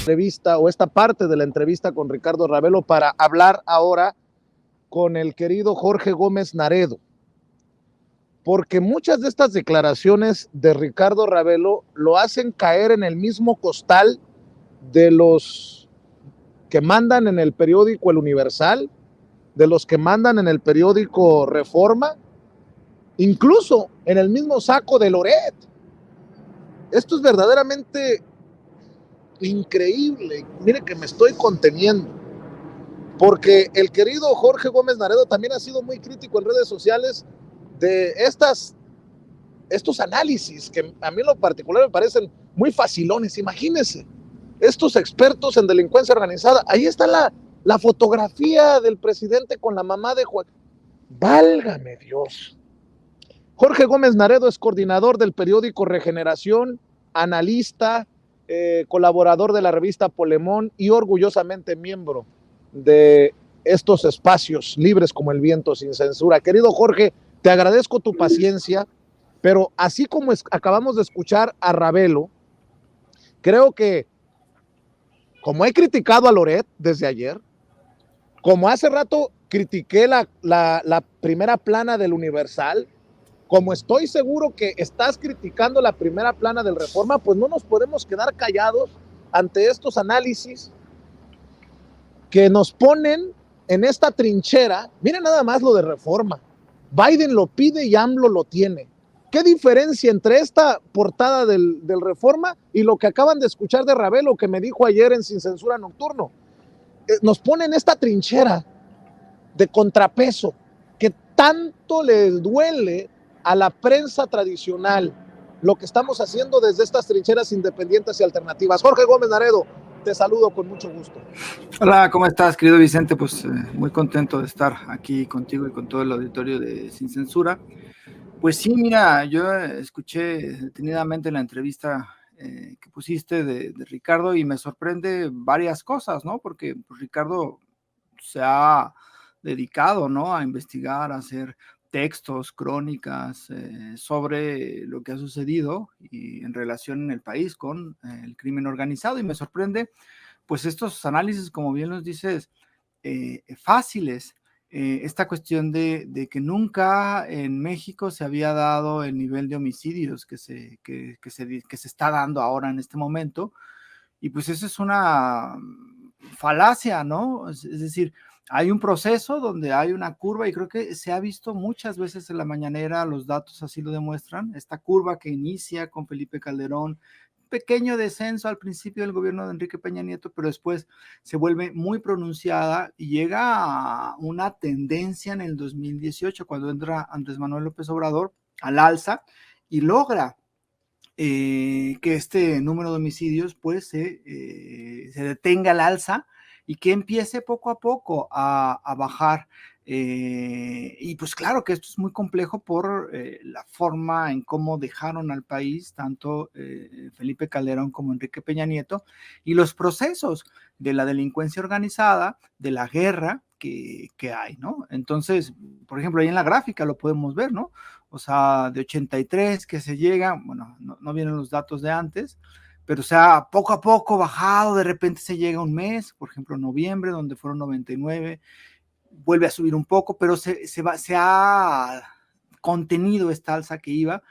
entrevista o esta parte de la entrevista con Ricardo Ravelo para hablar ahora con el querido Jorge Gómez Naredo, porque muchas de estas declaraciones de Ricardo Ravelo lo hacen caer en el mismo costal de los que mandan en el periódico El Universal, de los que mandan en el periódico Reforma, incluso en el mismo saco de Loret. Esto es verdaderamente increíble. Mire que me estoy conteniendo, porque el querido Jorge Gómez Naredo también ha sido muy crítico en redes sociales de estos análisis que a mí en lo particular me parecen muy facilones. Imagínense, estos expertos en delincuencia organizada, ahí está la fotografía del presidente con la mamá de Joaquín. Válgame Dios. Jorge Gómez Naredo es coordinador del periódico Regeneración, analista, colaborador de la revista Polemón y orgullosamente miembro de estos espacios libres como el viento sin censura. Querido Jorge, te agradezco tu paciencia, pero así como acabamos de escuchar a Ravelo, creo que como he criticado a Loret desde ayer, como hace rato critiqué la primera plana del Universal, como estoy seguro que estás criticando la primera plana del Reforma, pues no nos podemos quedar callados ante estos análisis que nos ponen en esta trinchera. Miren nada más lo de Reforma. Biden lo pide y AMLO lo tiene. ¿Qué diferencia entre esta portada del Reforma y lo que acaban de escuchar de Ravelo, que me dijo ayer en Sin Censura Nocturno? Nos ponen esta trinchera de contrapeso que tanto les duele a la prensa tradicional lo que estamos haciendo desde estas trincheras independientes y alternativas. Jorge Gómez Naredo, te saludo con mucho gusto. Hola, ¿cómo estás, querido Vicente? Pues muy contento de estar aquí contigo y con todo el auditorio de Sin Censura. Pues sí, mira, yo escuché detenidamente la entrevista que pusiste de Ricardo y me sorprende varias cosas, ¿no? Porque pues, Ricardo se ha dedicado, ¿no?, a investigar, a hacer textos, crónicas sobre lo que ha sucedido y en relación en el país con el crimen organizado, y me sorprende pues estos análisis, como bien nos dices, fáciles. Esta cuestión de que nunca en México se había dado el nivel de homicidios que se está dando ahora en este momento, y pues eso es una falacia, ¿no? Es decir, hay un proceso donde hay una curva, y creo que se ha visto muchas veces en la mañanera, los datos así lo demuestran, esta curva que inicia con Felipe Calderón, pequeño descenso al principio del gobierno de Enrique Peña Nieto, pero después se vuelve muy pronunciada y llega a una tendencia en el 2018, cuando entra Andrés Manuel López Obrador al alza y logra que este número de homicidios pues se detenga al alza y que empiece poco a poco a bajar. Y pues claro que esto es muy complejo por la forma en cómo dejaron al país tanto Felipe Calderón como Enrique Peña Nieto, y los procesos de la delincuencia organizada, de la guerra que hay, ¿no? Entonces, por ejemplo, ahí en la gráfica lo podemos ver, ¿no? O sea, de 83 que se llega, bueno, no vienen los datos de antes, pero o sea, poco a poco bajado, de repente se llega un mes, por ejemplo, noviembre, donde fueron 99, vuelve a subir un poco, pero se ha contenido esta alza que iba,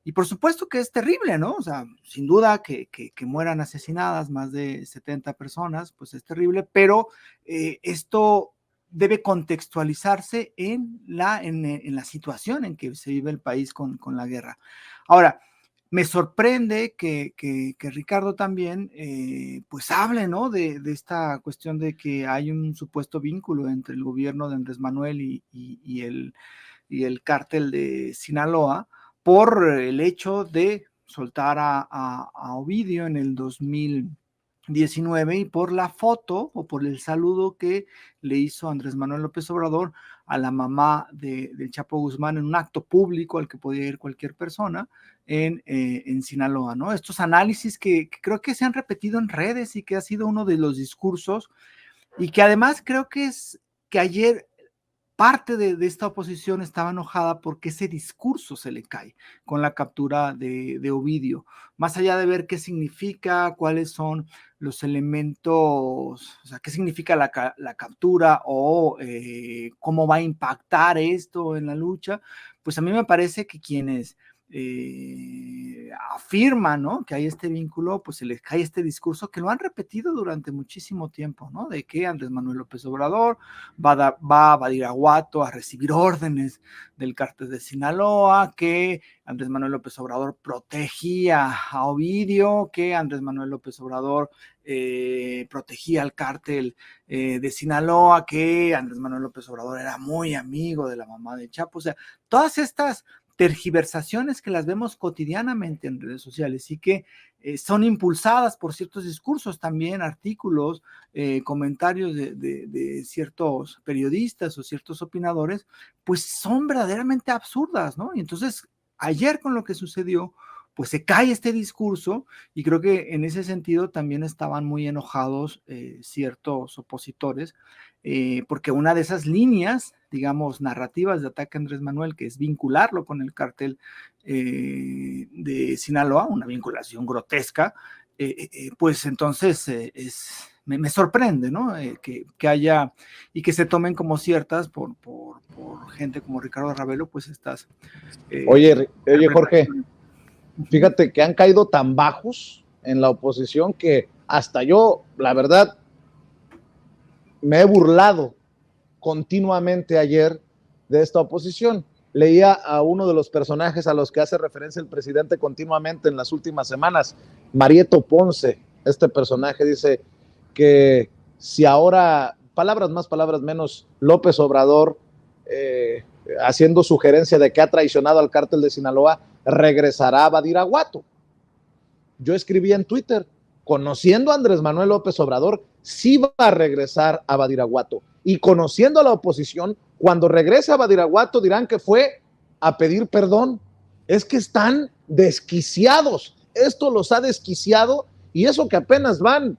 y por supuesto que es terrible, ¿no? O sea, sin duda que mueran asesinadas más de 70 personas, pues es terrible, pero esto debe contextualizarse en la situación en que se vive el país con la guerra. Ahora, me sorprende que Ricardo también pues hable, ¿no?, de esta cuestión de que hay un supuesto vínculo entre el gobierno de Andrés Manuel y el cártel de Sinaloa por el hecho de soltar a Ovidio en el 2019 y por la foto o por el saludo que le hizo Andrés Manuel López Obrador a la mamá del Chapo Guzmán en un acto público al que podía ir cualquier persona en Sinaloa, ¿no? Estos análisis que creo que se han repetido en redes y que ha sido uno de los discursos, y que además creo que es que ayer parte de esta oposición estaba enojada porque ese discurso se le cae con la captura de Ovidio. Más allá de ver qué significa, cuáles son los elementos, o sea, qué significa la captura o cómo va a impactar esto en la lucha, pues a mí me parece que quienes afirma, ¿no?, que hay este vínculo, pues se les cae este discurso que lo han repetido durante muchísimo tiempo, ¿no?, de que Andrés Manuel López Obrador va a Badiraguato a recibir órdenes del cártel de Sinaloa, que Andrés Manuel López Obrador protegía a Ovidio, que Andrés Manuel López Obrador protegía al cártel de Sinaloa, que Andrés Manuel López Obrador era muy amigo de la mamá de Chapo. O sea, todas estas tergiversaciones que las vemos cotidianamente en redes sociales y que son impulsadas por ciertos discursos también, artículos, comentarios de ciertos periodistas o ciertos opinadores, pues son verdaderamente absurdas, ¿no? Y entonces, ayer con lo que sucedió, pues se cae este discurso y creo que en ese sentido también estaban muy enojados ciertos opositores, porque una de esas líneas, digamos, narrativas de ataque a Andrés Manuel, que es vincularlo con el cártel de Sinaloa, una vinculación grotesca, pues entonces me sorprende, ¿no? Que haya y que se tomen como ciertas por gente como Ricardo Ravelo, pues estas. Oye, Jorge, fíjate que han caído tan bajos en la oposición que hasta yo, la verdad, me he burlado continuamente ayer de esta oposición. Leía a uno de los personajes a los que hace referencia el presidente continuamente en las últimas semanas, Marieto Ponce. Este personaje dice que si ahora, palabras más, palabras menos, López Obrador, haciendo sugerencia de que ha traicionado al cártel de Sinaloa, regresará a Badiraguato. Yo escribí en Twitter, conociendo a Andrés Manuel López Obrador, sí va a regresar a Badiraguato. Y conociendo a la oposición, cuando regrese a Badiraguato dirán que fue a pedir perdón. Es que están desquiciados. Esto los ha desquiciado y eso que apenas van,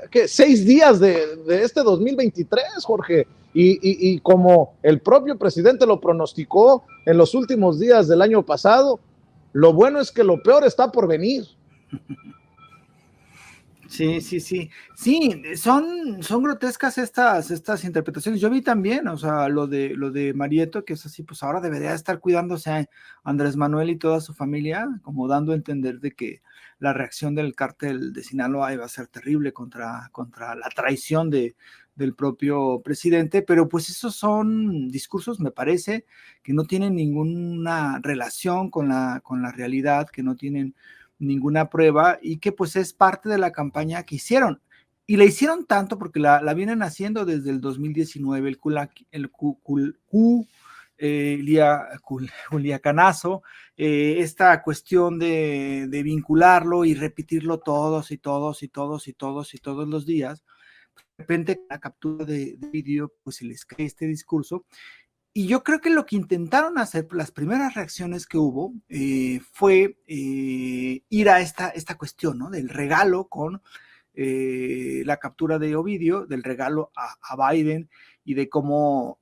¿qué? 6 días de este 2023, Jorge. Y como el propio presidente lo pronosticó en los últimos días del año pasado, lo bueno es que lo peor está por venir. Sí, sí, sí. Sí, son grotescas estas interpretaciones. Yo vi también, o sea, lo de Marieto, que es así, pues ahora debería estar cuidándose a Andrés Manuel y toda su familia, como dando a entender de que la reacción del cártel de Sinaloa iba a ser terrible contra la traición del propio presidente, pero pues esos son discursos, me parece, que no tienen ninguna relación con la realidad, que no tienen ninguna prueba y que pues es parte de la campaña que hicieron. Y la hicieron tanto porque la vienen haciendo desde el 2019, Culiacanazo, esta cuestión de vincularlo y repetirlo todos los días. De repente la captura de vídeo, pues se les cae este discurso. Y yo creo que lo que intentaron hacer, las primeras reacciones que hubo, fue ir a esta cuestión, ¿no?, del regalo con la captura de Ovidio, del regalo a Biden y de cómo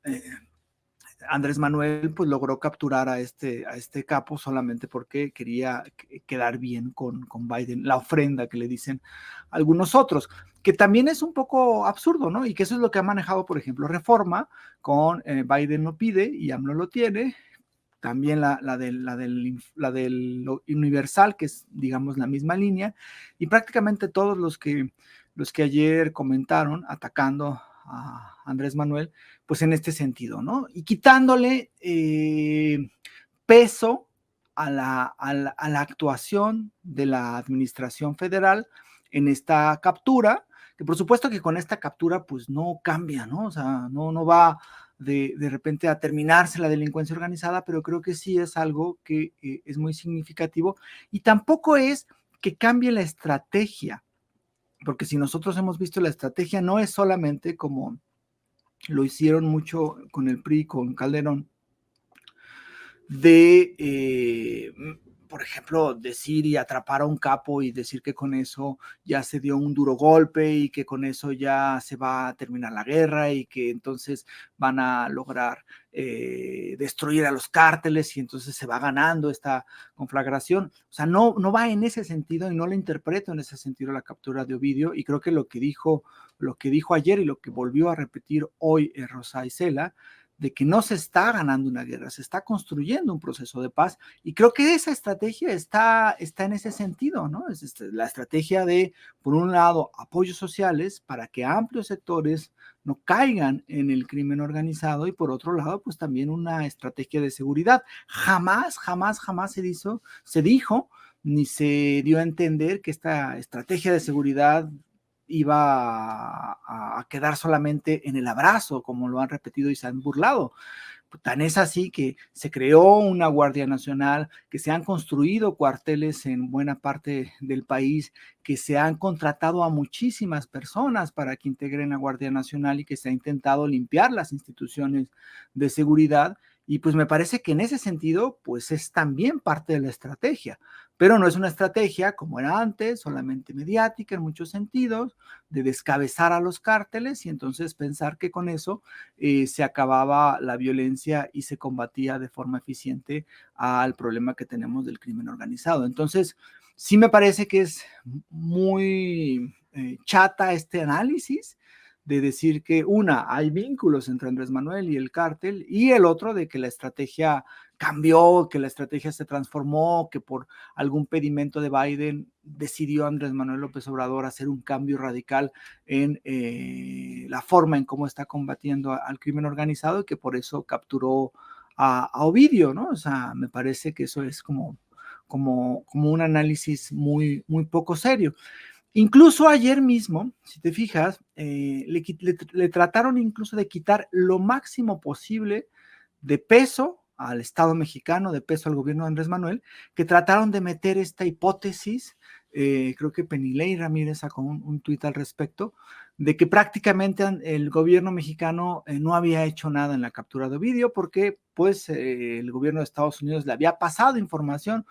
Andrés Manuel pues logró capturar a este capo solamente porque quería quedar bien con Biden, la ofrenda que le dicen algunos otros, que también es un poco absurdo, ¿no? Y que eso es lo que ha manejado, por ejemplo, Reforma, con Biden lo pide y AMLO lo tiene, también la del Universal, que es, digamos, la misma línea, y prácticamente todos los que ayer comentaron atacando a Andrés Manuel, pues en este sentido, ¿no? Y quitándole peso a la actuación de la administración federal en esta captura, que por supuesto que con esta captura pues no cambia, ¿no? O sea, no va de repente a terminarse la delincuencia organizada, pero creo que sí es algo que es muy significativo y tampoco es que cambie la estrategia, porque si nosotros hemos visto la estrategia, no es solamente como lo hicieron mucho con el PRI, con Calderón, de por ejemplo, decir y atrapar a un capo y decir que con eso ya se dio un duro golpe y que con eso ya se va a terminar la guerra y que entonces van a lograr destruir a los cárteles y entonces se va ganando esta conflagración. O sea, no va en ese sentido y no lo interpreto en ese sentido la captura de Ovidio, y creo que lo que dijo ayer y lo que volvió a repetir hoy Rosa Isela, de que no se está ganando una guerra, se está construyendo un proceso de paz, y creo que esa estrategia está en ese sentido, ¿no? Es la estrategia de, por un lado, apoyos sociales para que amplios sectores no caigan en el crimen organizado, y por otro lado, pues también una estrategia de seguridad. Jamás se dijo, ni se dio a entender que esta estrategia de seguridad iba a quedar solamente en el abrazo, como lo han repetido y se han burlado. Tan es así que se creó una Guardia Nacional, que se han construido cuarteles en buena parte del país, que se han contratado a muchísimas personas para que integren la Guardia Nacional y que se ha intentado limpiar las instituciones de seguridad. Y pues me parece que en ese sentido, pues es también parte de la estrategia, pero no es una estrategia como era antes, solamente mediática en muchos sentidos, de descabezar a los cárteles y entonces pensar que con eso se acababa la violencia y se combatía de forma eficiente al problema que tenemos del crimen organizado. Entonces, sí me parece que es muy chata este análisis de decir que hay vínculos entre Andrés Manuel y el cártel, y el otro de que la estrategia cambió, que la estrategia se transformó, que por algún pedimento de Biden decidió Andrés Manuel López Obrador hacer un cambio radical en la forma en cómo está combatiendo al crimen organizado, y que por eso capturó a Ovidio, ¿no? O sea, me parece que eso es como un análisis muy, muy poco serio. Incluso ayer mismo, si te fijas, le trataron incluso de quitar lo máximo posible de peso al Estado mexicano, de peso al gobierno de Andrés Manuel, que trataron de meter esta hipótesis, creo que Penilei Ramírez sacó un tuit al respecto, de que prácticamente el gobierno mexicano no había hecho nada en la captura de Ovidio, porque pues el gobierno de Estados Unidos le había pasado información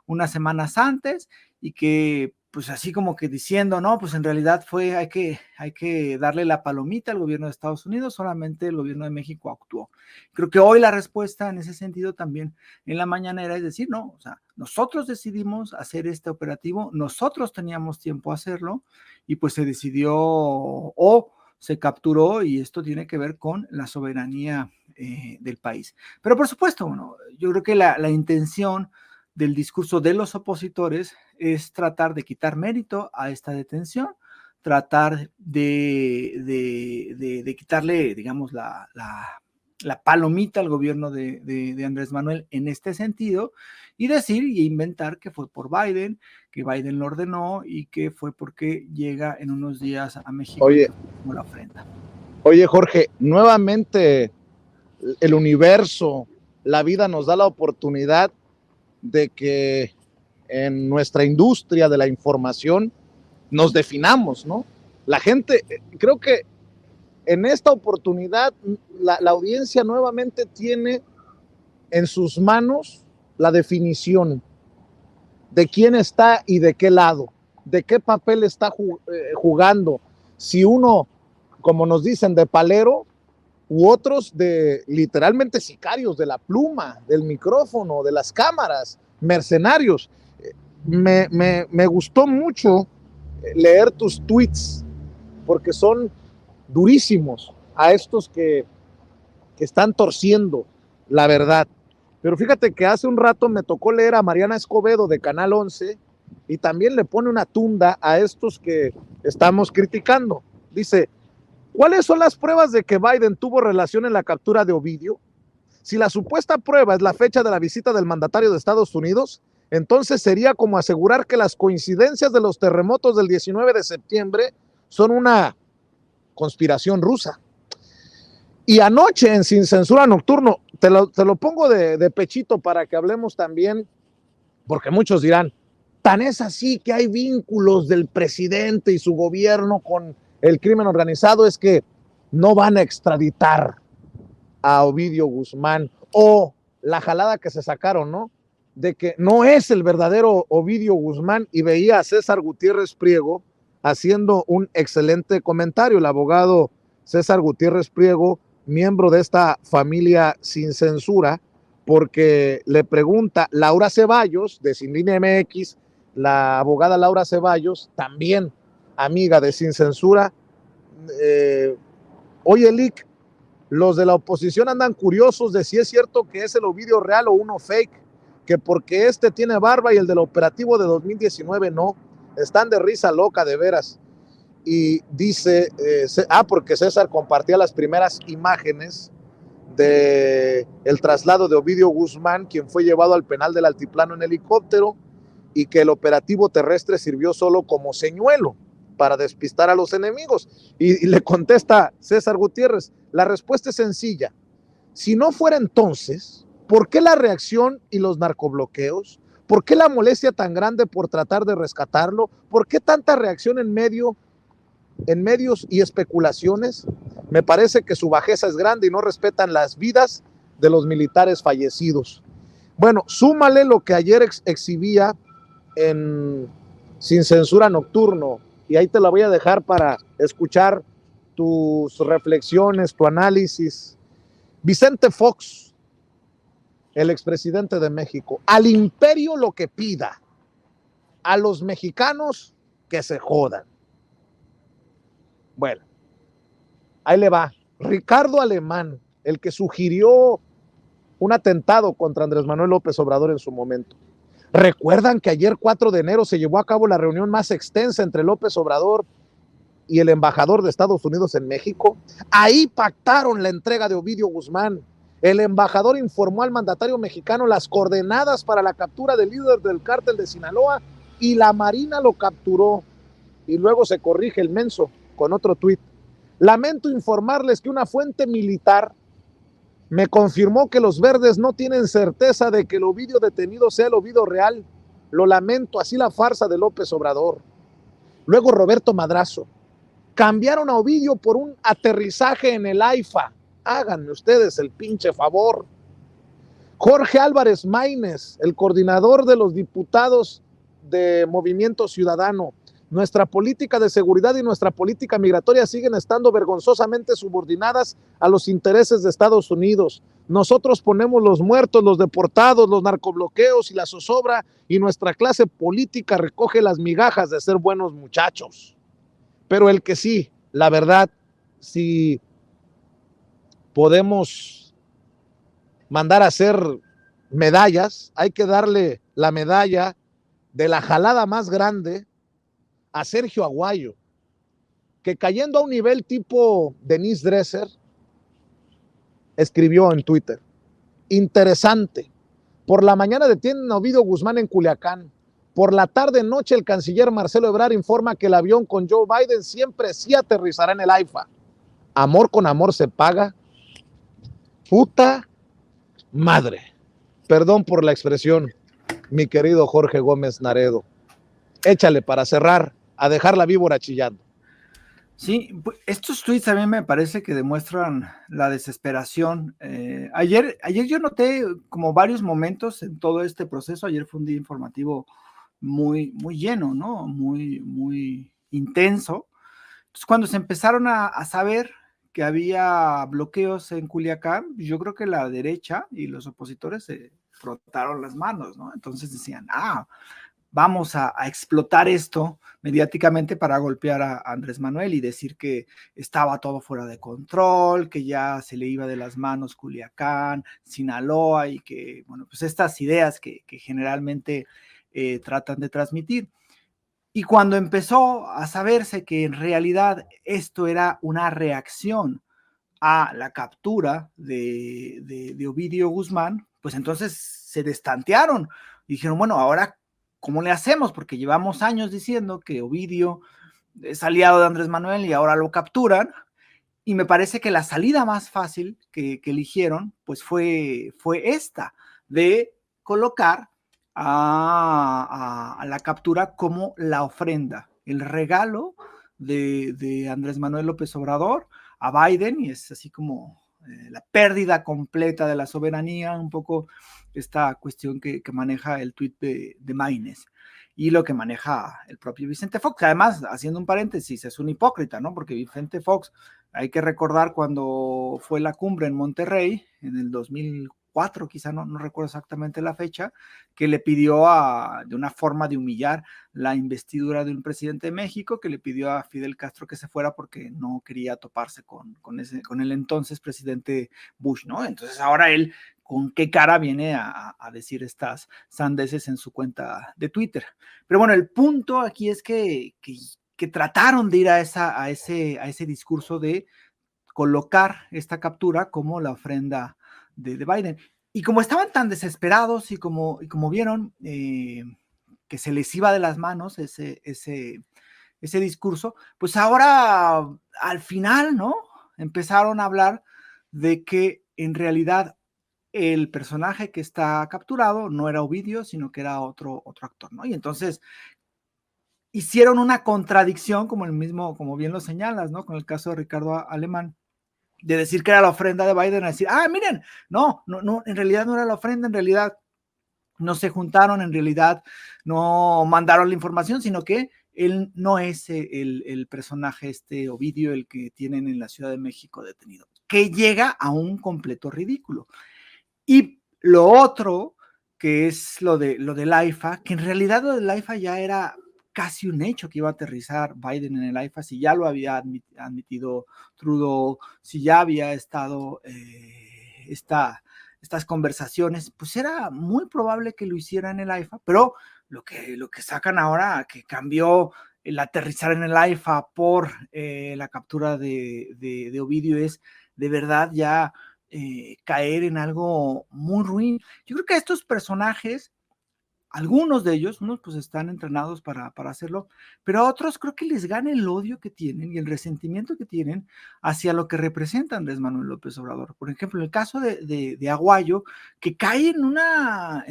unas semanas antes, y que pues así como que diciendo, no, pues en realidad hay que darle la palomita al gobierno de Estados Unidos, solamente el gobierno de México actuó. Creo que hoy la respuesta en ese sentido también en la mañanera es decir, no, o sea, nosotros decidimos hacer este operativo, nosotros teníamos tiempo a hacerlo, y pues se decidió o se capturó, y esto tiene que ver con la soberanía del país. Pero por supuesto, bueno, yo creo que la intención del discurso de los opositores es tratar de quitar mérito a esta detención, tratar de quitarle, digamos, la palomita al gobierno de Andrés Manuel en este sentido, y decir y inventar que fue por Biden, que Biden lo ordenó y que fue porque llega en unos días a México. Oye, como la ofrenda. Oye, Jorge, nuevamente el universo, la vida nos da la oportunidad de que en nuestra industria de la información nos definamos, ¿no? La gente, creo que en esta oportunidad la audiencia nuevamente tiene en sus manos la definición de quién está y de qué lado, de qué papel está jugando. Si uno, como nos dicen, de palero, u otros de literalmente sicarios de la pluma, del micrófono, de las cámaras, mercenarios. Me gustó mucho leer tus tweets, porque son durísimos a estos que están torciendo la verdad. Pero fíjate que hace un rato me tocó leer a Mariana Escobedo de Canal 11, y también le pone una tunda a estos que estamos criticando. Dice: ¿cuáles son las pruebas de que Biden tuvo relación en la captura de Ovidio? Si la supuesta prueba es la fecha de la visita del mandatario de Estados Unidos, entonces sería como asegurar que las coincidencias de los terremotos del 19 de septiembre son una conspiración rusa. Y anoche en Sin Censura Nocturno, te lo pongo de pechito para que hablemos también, porque muchos dirán, tan es así que hay vínculos del presidente y su gobierno con el crimen organizado, es que no van a extraditar a Ovidio Guzmán, o la jalada que se sacaron, ¿no? de que no es el verdadero Ovidio Guzmán y veía a César Gutiérrez Priego haciendo un excelente comentario. El abogado César Gutiérrez Priego, miembro de esta familia sin censura, porque le pregunta Laura Ceballos de Sin Línea MX, la abogada Laura Ceballos, también amiga de Sin Censura, oye, Lick, los de la oposición andan curiosos de si es cierto que es el Ovidio real o uno fake, que porque este tiene barba y el del operativo de 2019 no. Están de risa loca, de veras. Y dice, porque César compartía las primeras imágenes de el traslado de Ovidio Guzmán, quien fue llevado al penal del Altiplano en helicóptero, y que el operativo terrestre sirvió solo como señuelo para despistar a los enemigos. Y le contesta César Gutiérrez, la respuesta es sencilla. Si no fuera entonces, ¿por qué la reacción y los narcobloqueos? ¿Por qué la molestia tan grande por tratar de rescatarlo? ¿Por qué tanta reacción en medios y especulaciones? Me parece que su bajeza es grande y no respetan las vidas de los militares fallecidos. Bueno, súmale lo que ayer exhibía en Sin Censura Nocturno, y ahí te la voy a dejar para escuchar tus reflexiones, tu análisis. Vicente Fox, el expresidente de México, al imperio lo que pida, a los mexicanos que se jodan. Bueno, ahí le va. Ricardo Alemán, el que sugirió un atentado contra Andrés Manuel López Obrador en su momento. ¿Recuerdan que ayer 4 de enero se llevó a cabo la reunión más extensa entre López Obrador y el embajador de Estados Unidos en México? Ahí pactaron la entrega de Ovidio Guzmán. El embajador informó al mandatario mexicano las coordenadas para la captura del líder del cártel de Sinaloa y la Marina lo capturó. Y luego se corrige el menso con otro tuit. Lamento informarles que una fuente militar me confirmó que los verdes no tienen certeza de que el Ovidio detenido sea el Ovidio real. Lo lamento, así la farsa de López Obrador. Luego Roberto Madrazo. Cambiaron a Ovidio por un aterrizaje en el AIFA. Háganme ustedes el pinche favor. Jorge Álvarez Maínez, el coordinador de los diputados de Movimiento Ciudadano. Nuestra política de seguridad y nuestra política migratoria siguen estando vergonzosamente subordinadas a los intereses de Estados Unidos. Nosotros ponemos los muertos, los deportados, los narcobloqueos y la zozobra, y nuestra clase política recoge las migajas de ser buenos muchachos. Pero el que sí, la verdad, si podemos mandar a hacer medallas, hay que darle la medalla de la jalada más grande a Sergio Aguayo, que cayendo a un nivel tipo Denise Dresser, escribió en Twitter, interesante, por la mañana detienen a Ovidio Guzmán en Culiacán, por la tarde noche el canciller Marcelo Ebrard informa que el avión con Joe Biden siempre sí aterrizará en el AIFA. Amor con amor se paga. Puta madre. Perdón por la expresión, mi querido Jorge Gómez Naredo. Échale para cerrar, a dejar la víbora chillando. Sí, estos tweets a mí me parece que demuestran la desesperación. Ayer yo noté como varios momentos en todo este proceso. Ayer fue un día informativo muy, muy lleno, ¿no? Muy, muy intenso. Entonces, cuando se empezaron a saber que había bloqueos en Culiacán, yo creo que la derecha y los opositores se frotaron las manos, ¿no? Entonces decían, vamos a explotar esto mediáticamente para golpear a Andrés Manuel y decir que estaba todo fuera de control, que ya se le iba de las manos Culiacán, Sinaloa, y que, bueno, pues estas ideas que generalmente tratan de transmitir. Y cuando empezó a saberse que en realidad esto era una reacción a la captura de Ovidio Guzmán, pues entonces se destantearon y dijeron, bueno, ahora ¿cómo le hacemos? Porque llevamos años diciendo que Ovidio es aliado de Andrés Manuel y ahora lo capturan. Y me parece que la salida más fácil que eligieron, pues fue esta, de colocar a la captura como la ofrenda, el regalo de Andrés Manuel López Obrador a Biden, y es así como la pérdida completa de la soberanía, un poco esta cuestión que maneja el tuit de Maynes y lo que maneja el propio Vicente Fox. Además, haciendo un paréntesis, es un hipócrita, ¿no? Porque Vicente Fox, hay que recordar cuando fue la cumbre en Monterrey, en el 2004, quizá no recuerdo exactamente la fecha, que le pidió de una forma de humillar la investidura de un presidente de México, que le pidió a Fidel Castro que se fuera porque no quería toparse con el entonces presidente Bush, ¿no? Entonces ahora él, ¿con qué cara viene a decir estas sandeces en su cuenta de Twitter? Pero bueno, el punto aquí es que trataron de ir a ese discurso de colocar esta captura como la ofrenda de Biden. Y como estaban tan desesperados y como vieron que se les iba de las manos ese discurso, pues ahora al final, ¿no? Empezaron a hablar de que en realidad el personaje que está capturado no era Ovidio, sino que era otro actor, ¿no? Y entonces hicieron una contradicción, como bien lo señalas, ¿no? Con el caso de Ricardo Alemán, de decir que era la ofrenda de Biden, a decir, miren, no, en realidad no era la ofrenda, en realidad no se juntaron, en realidad no mandaron la información, sino que él no es el personaje Ovidio, el que tienen en la Ciudad de México detenido, que llega a un completo ridículo. Y lo otro, que es lo del AIFA, que en realidad lo del AIFA ya era casi un hecho que iba a aterrizar Biden en el AIFA, si ya lo había admitido Trudeau, si ya había estado estas conversaciones, pues era muy probable que lo hiciera en el AIFA, pero lo que sacan ahora, que cambió el aterrizar en el AIFA por la captura de Ovidio, es de verdad ya caer en algo muy ruin. Yo creo que estos personajes, algunos de ellos, unos pues están entrenados para hacerlo, pero a otros creo que les gana el odio que tienen y el resentimiento que tienen hacia lo que representa Andrés Manuel López Obrador. Por ejemplo, en el caso de Aguayo, que cae en una,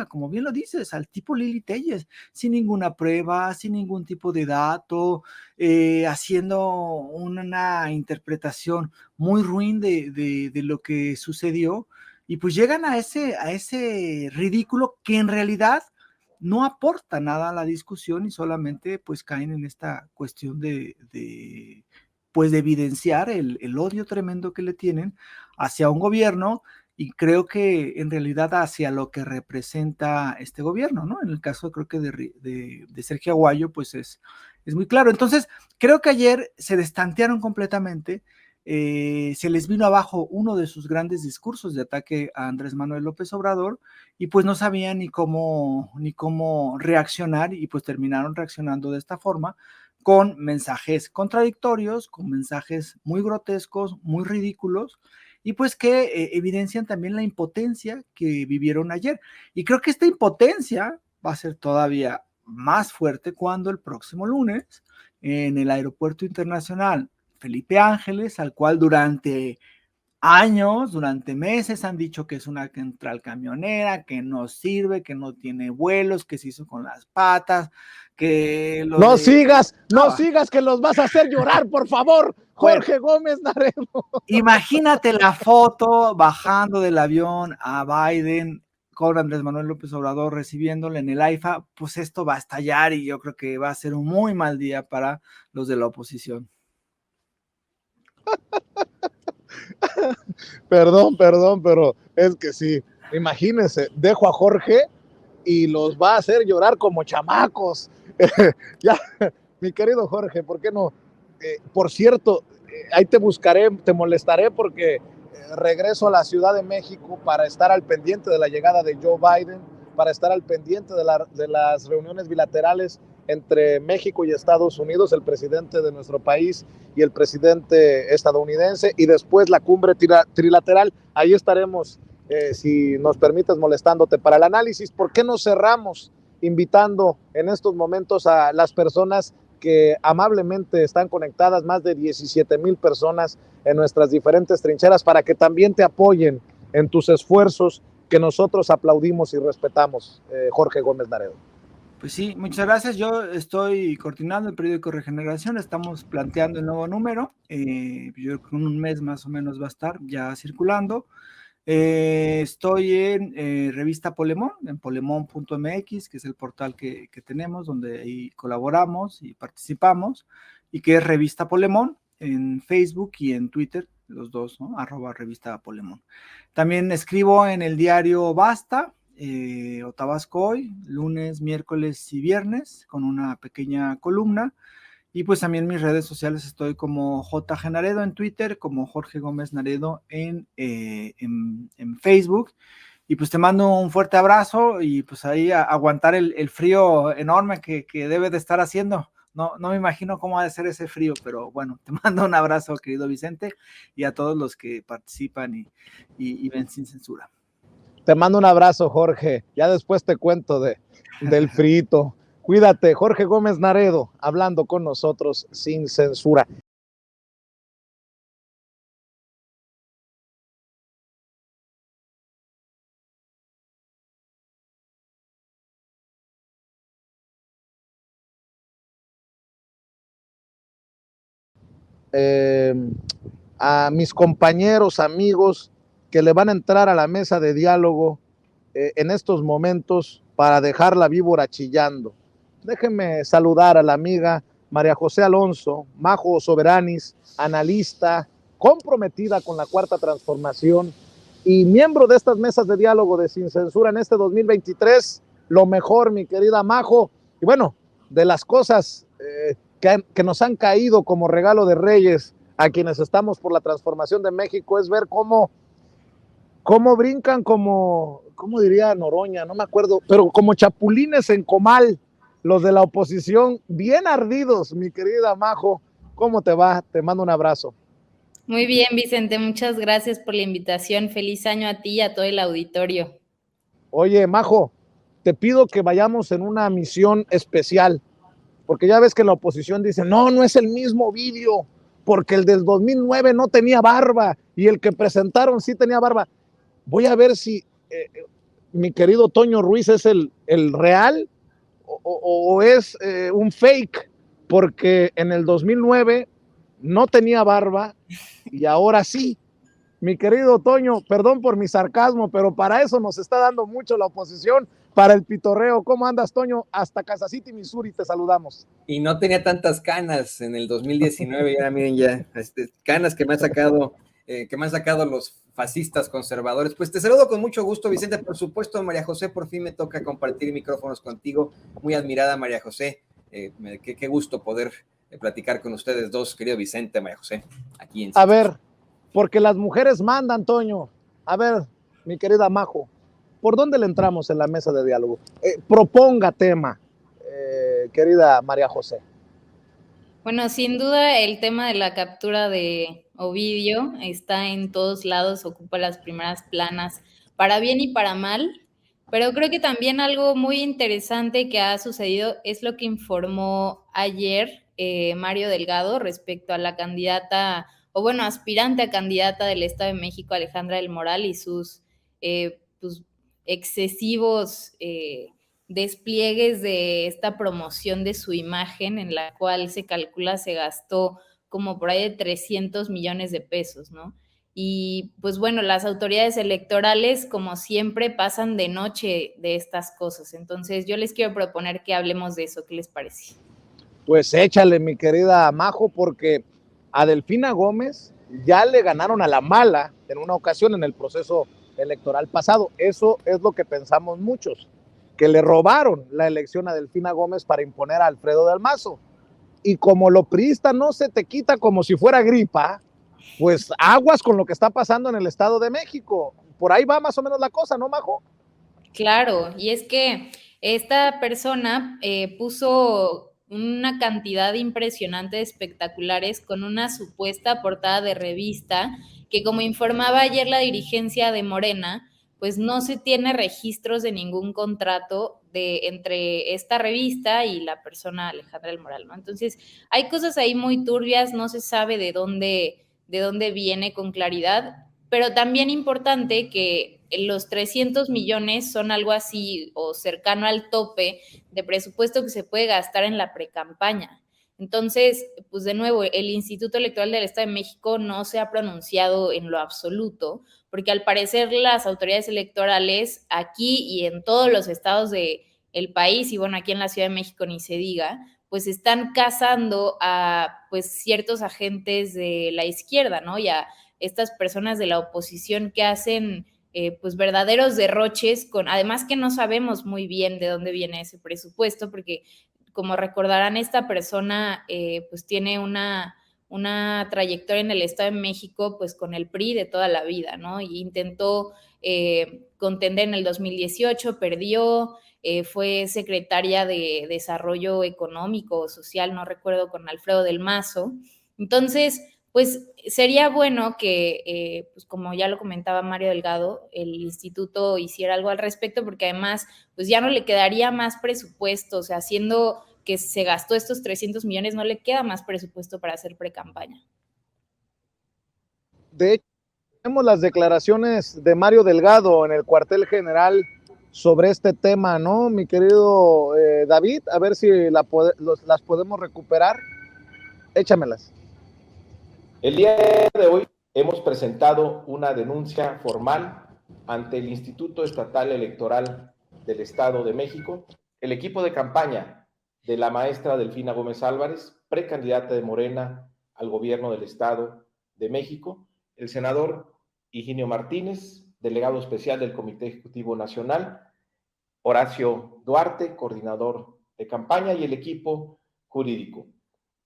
como bien lo dices, al tipo Lili Telles, sin ninguna prueba, sin ningún tipo de dato, haciendo una interpretación muy ruin de lo que sucedió, y pues llegan a ese ridículo que en realidad no aporta nada a la discusión y solamente pues caen en esta cuestión de evidenciar el odio tremendo que le tienen hacia un gobierno, y creo que en realidad hacia lo que representa este gobierno, ¿no? En el caso creo que de Sergio Aguayo pues es muy claro. Entonces creo que ayer se destantearon completamente. Se les vino abajo uno de sus grandes discursos de ataque a Andrés Manuel López Obrador, y pues no sabían ni cómo reaccionar, y pues terminaron reaccionando de esta forma, con mensajes contradictorios, con mensajes muy grotescos, muy ridículos, y pues que evidencian también la impotencia que vivieron ayer. Y creo que esta impotencia va a ser todavía más fuerte cuando el próximo lunes, en el Aeropuerto Internacional Felipe Ángeles, al cual durante años, durante meses han dicho que es una central camionera, que no sirve, que no tiene vuelos, que se hizo con las patas, que no sigas, que los vas a hacer llorar, por favor, Jorge Gómez Naredo. Imagínate la foto bajando del avión a Biden con Andrés Manuel López Obrador recibiéndole en el AIFA, pues esto va a estallar y yo creo que va a ser un muy mal día para los de la oposición. Perdón, pero es que sí, imagínense, dejo a Jorge y los va a hacer llorar como chamacos. Ya, mi querido Jorge, ¿por qué no? Por cierto, ahí te buscaré, te molestaré porque regreso a la Ciudad de México para estar al pendiente de la llegada de Joe Biden, para estar al pendiente de las reuniones bilaterales entre México y Estados Unidos, el presidente de nuestro país y el presidente estadounidense, y después la cumbre trilateral. Ahí estaremos, si nos permites, molestándote para el análisis. ¿Por qué no cerramos invitando en estos momentos a las personas que amablemente están conectadas, más de 17,000 personas en nuestras diferentes trincheras, para que también te apoyen en tus esfuerzos que nosotros aplaudimos y respetamos, Jorge Gómez Naredo? Pues sí, muchas gracias. Yo estoy coordinando el periódico Regeneración, estamos planteando el nuevo número. Yo creo que en un mes más o menos va a estar ya circulando. Estoy en revista Polemón, en polemón.mx, que es el portal que tenemos, donde ahí colaboramos y participamos, y que es Revista Polemón en Facebook y en Twitter, los dos, ¿no? @revista Polemón. También escribo en el diario Basta, o Tabasco Hoy, lunes, miércoles y viernes, con una pequeña columna. Y pues también en mis redes sociales estoy como JG Naredo en Twitter, como Jorge Gómez Naredo en Facebook. Y pues te mando un fuerte abrazo y pues ahí aguantar el frío enorme que debe de estar haciendo. No me imagino cómo ha de ser ese frío, pero bueno, te mando un abrazo, querido Vicente, y a todos los que participan y ven Sin Censura. Te mando un abrazo, Jorge. Ya después te cuento del frito. Cuídate, Jorge Gómez Naredo, hablando con nosotros sin censura. A mis compañeros, amigos que le van a entrar a la mesa de diálogo en estos momentos para dejar la víbora chillando. Déjenme saludar a la amiga María José Alonso, Majo Soberanis, analista, comprometida con la Cuarta Transformación y miembro de estas mesas de diálogo de Sin Censura en este 2023. Lo mejor, mi querida Majo. Y bueno, de las cosas que nos han caído como regalo de Reyes a quienes estamos por la transformación de México es ver cómo brincan ¿cómo diría Noroña? No me acuerdo, pero como chapulines en comal, los de la oposición, bien ardidos, mi querida Majo. ¿Cómo te va? Te mando un abrazo. Muy bien, Vicente, muchas gracias por la invitación. Feliz año a ti y a todo el auditorio. Oye, Majo, te pido que vayamos en una misión especial, porque ya ves que la oposición dice, no es el mismo vídeo, porque el del 2009 no tenía barba y el que presentaron sí tenía barba. Voy a ver si mi querido Toño Ruiz es el real o es un fake, porque en el 2009 no tenía barba y ahora sí. Mi querido Toño, perdón por mi sarcasmo, pero para eso nos está dando mucho la oposición, para el pitorreo. ¿Cómo andas, Toño? Hasta Kansas City, Missouri, te saludamos. Y no tenía tantas canas en el 2019, ya miren ya, canas que me han sacado los fascistas conservadores. Pues te saludo con mucho gusto, Vicente. Por supuesto, María José, por fin me toca compartir micrófonos contigo. Muy admirada, María José. Qué gusto poder platicar con ustedes dos, querido Vicente, María José, aquí en... A ver, porque las mujeres mandan, Toño. A ver, mi querida Majo, ¿por dónde le entramos en la mesa de diálogo? Proponga tema, querida María José. Bueno, sin duda el tema de la captura de Ovidio está en todos lados, ocupa las primeras planas, para bien y para mal, pero creo que también algo muy interesante que ha sucedido es lo que informó ayer Mario Delgado respecto a la candidata, o bueno, aspirante a candidata del Estado de México, Alejandra del Moral, y sus pues, excesivos despliegues de esta promoción de su imagen, en la cual se calcula se gastó como por ahí de 300 millones de pesos, ¿no? Y pues bueno, las autoridades electorales, como siempre, pasan de noche de estas cosas. Entonces yo les quiero proponer que hablemos de eso. ¿Qué les parece? Pues échale, mi querida Majo, porque a Delfina Gómez ya le ganaron a la mala en una ocasión en el proceso electoral pasado. Eso es lo que pensamos muchos, que le robaron la elección a Delfina Gómez para imponer a Alfredo del Mazo. Y como lo priista no se te quita como si fuera gripa, pues aguas con lo que está pasando en el Estado de México. Por ahí va más o menos la cosa, ¿no, Majo? Claro, y es que esta persona puso una cantidad impresionante de espectaculares con una supuesta portada de revista que, como informaba ayer la dirigencia de Morena, pues no se tiene registros de ningún contrato entre esta revista y la persona Alejandra del Moral, ¿no? Entonces, hay cosas ahí muy turbias, no se sabe de dónde viene con claridad, pero también importante que los 300 millones son algo así o cercano al tope de presupuesto que se puede gastar en la precampaña. Entonces, pues de nuevo, el Instituto Electoral del Estado de México no se ha pronunciado en lo absoluto, porque al parecer las autoridades electorales aquí y en todos los estados del país, y bueno, aquí en la Ciudad de México ni se diga, pues están cazando a pues ciertos agentes de la izquierda, ¿no? Y a estas personas de la oposición que hacen pues verdaderos derroches, además que no sabemos muy bien de dónde viene ese presupuesto, porque como recordarán, esta persona pues tiene una trayectoria en el Estado de México pues con el PRI de toda la vida, ¿no? Y intentó contender en el 2018, perdió, fue secretaria de Desarrollo Económico o Social, no recuerdo, con Alfredo del Mazo. Entonces, pues sería bueno que, pues como ya lo comentaba Mario Delgado, el instituto hiciera algo al respecto, porque además, pues ya no le quedaría más presupuesto, o sea, siendo que se gastó estos 300 millones, no le queda más presupuesto para hacer pre-campaña. De hecho, tenemos las declaraciones de Mario Delgado en el cuartel general sobre este tema, ¿no, mi querido David? A ver si las podemos recuperar. Échamelas. El día de hoy hemos presentado una denuncia formal ante el Instituto Estatal Electoral del Estado de México, el equipo de campaña de la maestra Delfina Gómez Álvarez, precandidata de Morena al gobierno del Estado de México, el senador Higinio Martínez, delegado especial del Comité Ejecutivo Nacional, Horacio Duarte, coordinador de campaña, y el equipo jurídico,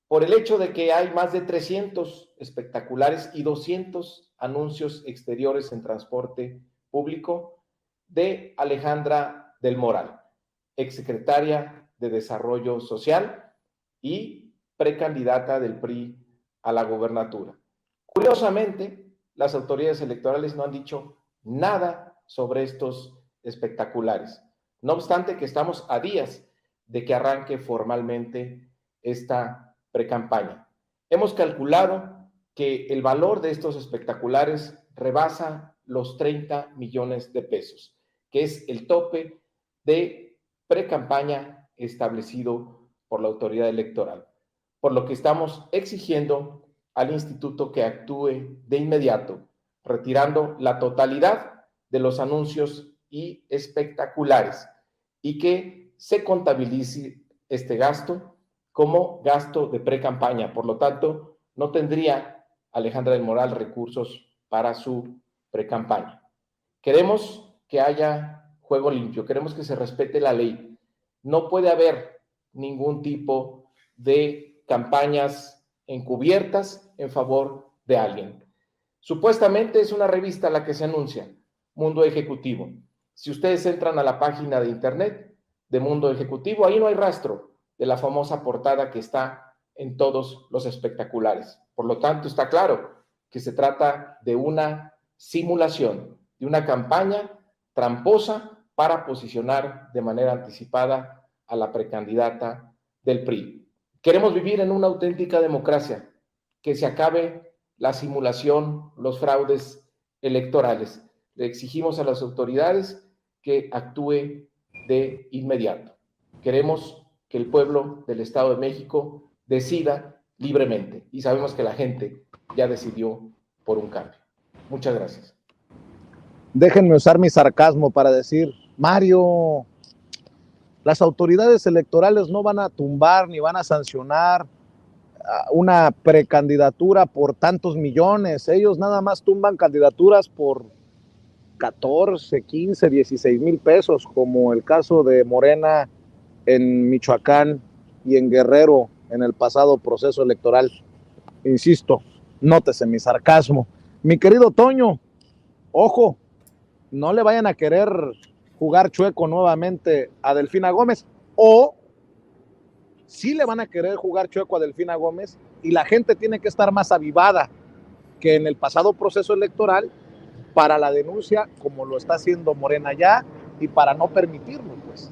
por el hecho de que hay más de 300 espectaculares y 200 anuncios exteriores en transporte público de Alejandra del Moral, exsecretaria de Desarrollo Social y precandidata del PRI a la gobernatura. Curiosamente, las autoridades electorales no han dicho nada sobre estos espectaculares, no obstante que estamos a días de que arranque formalmente esta precampaña. Hemos calculado que el valor de estos espectaculares rebasa los 30 millones de pesos, que es el tope de precampaña establecido por la autoridad electoral, por lo que estamos exigiendo al instituto que actúe de inmediato, retirando la totalidad de los anuncios y espectaculares y que se contabilice este gasto como gasto de pre-campaña. Por lo tanto, no tendría Alejandra del Moral recursos para su pre-campaña. Queremos que haya juego limpio, queremos que se respete la ley. No puede haber ningún tipo de campañas encubiertas en favor de alguien. Supuestamente es una revista la que se anuncia, Mundo Ejecutivo. Si ustedes entran a la página de internet de Mundo Ejecutivo, ahí no hay rastro de la famosa portada que está en todos los espectaculares. Por lo tanto, está claro que se trata de una simulación, de una campaña tramposa para posicionar de manera anticipada a la precandidata del PRI. Queremos vivir en una auténtica democracia, que se acabe la simulación, los fraudes electorales. Le exigimos a las autoridades que actúe de inmediato. Queremos que el pueblo del Estado de México decida libremente y sabemos que la gente ya decidió por un cambio. Muchas gracias. Déjenme usar mi sarcasmo para decir, Mario, las autoridades electorales no van a tumbar ni van a sancionar una precandidatura por tantos millones. Ellos nada más tumban candidaturas por 14, 15, 16 mil pesos, como el caso de Morena en Michoacán y en Guerrero en el pasado proceso electoral. Insisto, nótese mi sarcasmo. Mi querido Toño, ojo, no le vayan a querer jugar chueco nuevamente a Delfina Gómez, o sí le van a querer jugar chueco a Delfina Gómez y la gente tiene que estar más avivada que en el pasado proceso electoral para la denuncia, como lo está haciendo Morena ya, y para no permitirlo, pues.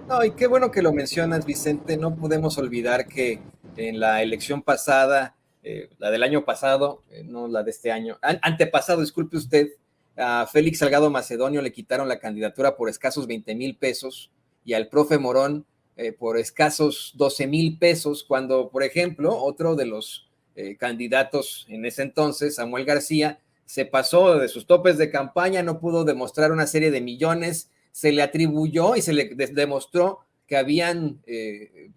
No, y qué bueno que lo mencionas, Vicente. No podemos olvidar que en la elección pasada, la del año pasado, no la de este año, antepasado, disculpe usted, a Félix Salgado Macedonio le quitaron la candidatura por escasos 20,000 pesos y al profe Morón por escasos 12,000 pesos, cuando, por ejemplo, otro de los candidatos en ese entonces, Samuel García, se pasó de sus topes de campaña, no pudo demostrar una serie de millones, se le atribuyó y se le demostró que habían, que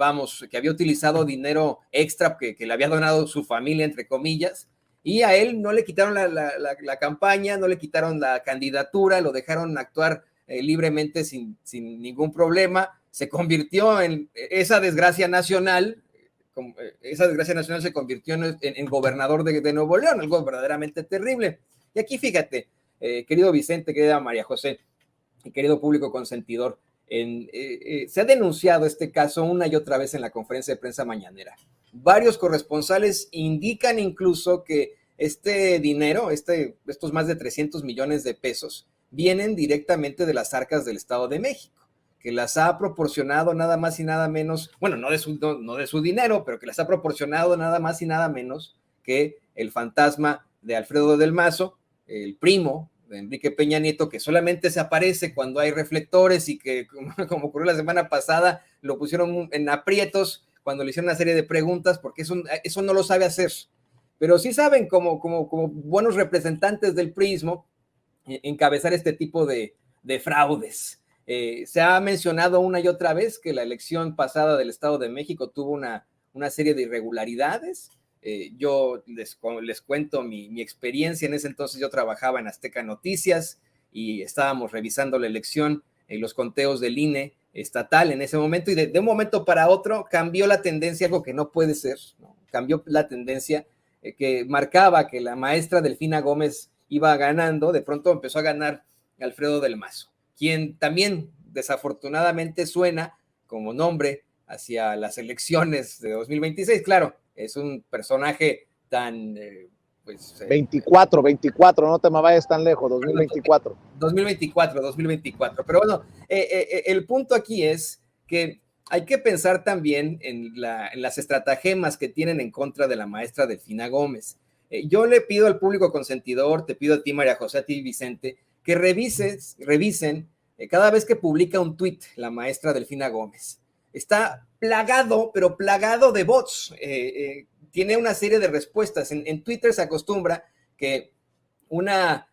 había utilizado dinero extra que le había donado su familia, entre comillas, y a él no le quitaron la campaña, no le quitaron la candidatura, lo dejaron actuar libremente sin ningún problema. Se convirtió en esa desgracia nacional, se convirtió en gobernador de Nuevo León, algo verdaderamente terrible. Y aquí fíjate, querido Vicente, querida María José, y querido público consentidor, se ha denunciado este caso una y otra vez en la conferencia de prensa mañanera. Varios corresponsales indican incluso que este dinero, estos más de 300 millones de pesos, vienen directamente de las arcas del Estado de México, que las ha proporcionado nada más y nada menos, bueno, no de su dinero, pero que las ha proporcionado nada más y nada menos que el fantasma de Alfredo del Mazo, el primo de Enrique Peña Nieto, que solamente se aparece cuando hay reflectores y que, como ocurrió la semana pasada, lo pusieron en aprietos cuando le hicieron una serie de preguntas, porque eso no lo sabe hacer. Pero sí saben, como buenos representantes del priismo, encabezar este tipo de fraudes. Se ha mencionado una y otra vez que la elección pasada del Estado de México tuvo una serie de irregularidades. Yo les cuento mi experiencia. En ese entonces yo trabajaba en Azteca Noticias y estábamos revisando la elección y los conteos del INE estatal en ese momento, y de un momento para otro cambió la tendencia, algo que no puede ser, ¿no? Cambió la tendencia que marcaba que la maestra Delfina Gómez iba ganando. De pronto empezó a ganar Alfredo del Mazo, quien también desafortunadamente suena como nombre hacia las elecciones de 2026. Claro, es un personaje tan... 24, no te me vayas tan lejos, 2024. 2024. Pero bueno, el punto aquí es que hay que pensar también en las estratagemas que tienen en contra de la maestra Delfina Gómez. Yo le pido al público consentidor, te pido a ti, María José, a ti, Vicente, que revisen cada vez que publica un tuit la maestra Delfina Gómez. Está plagado, pero plagado de bots. Tiene una serie de respuestas. En Twitter se acostumbra que una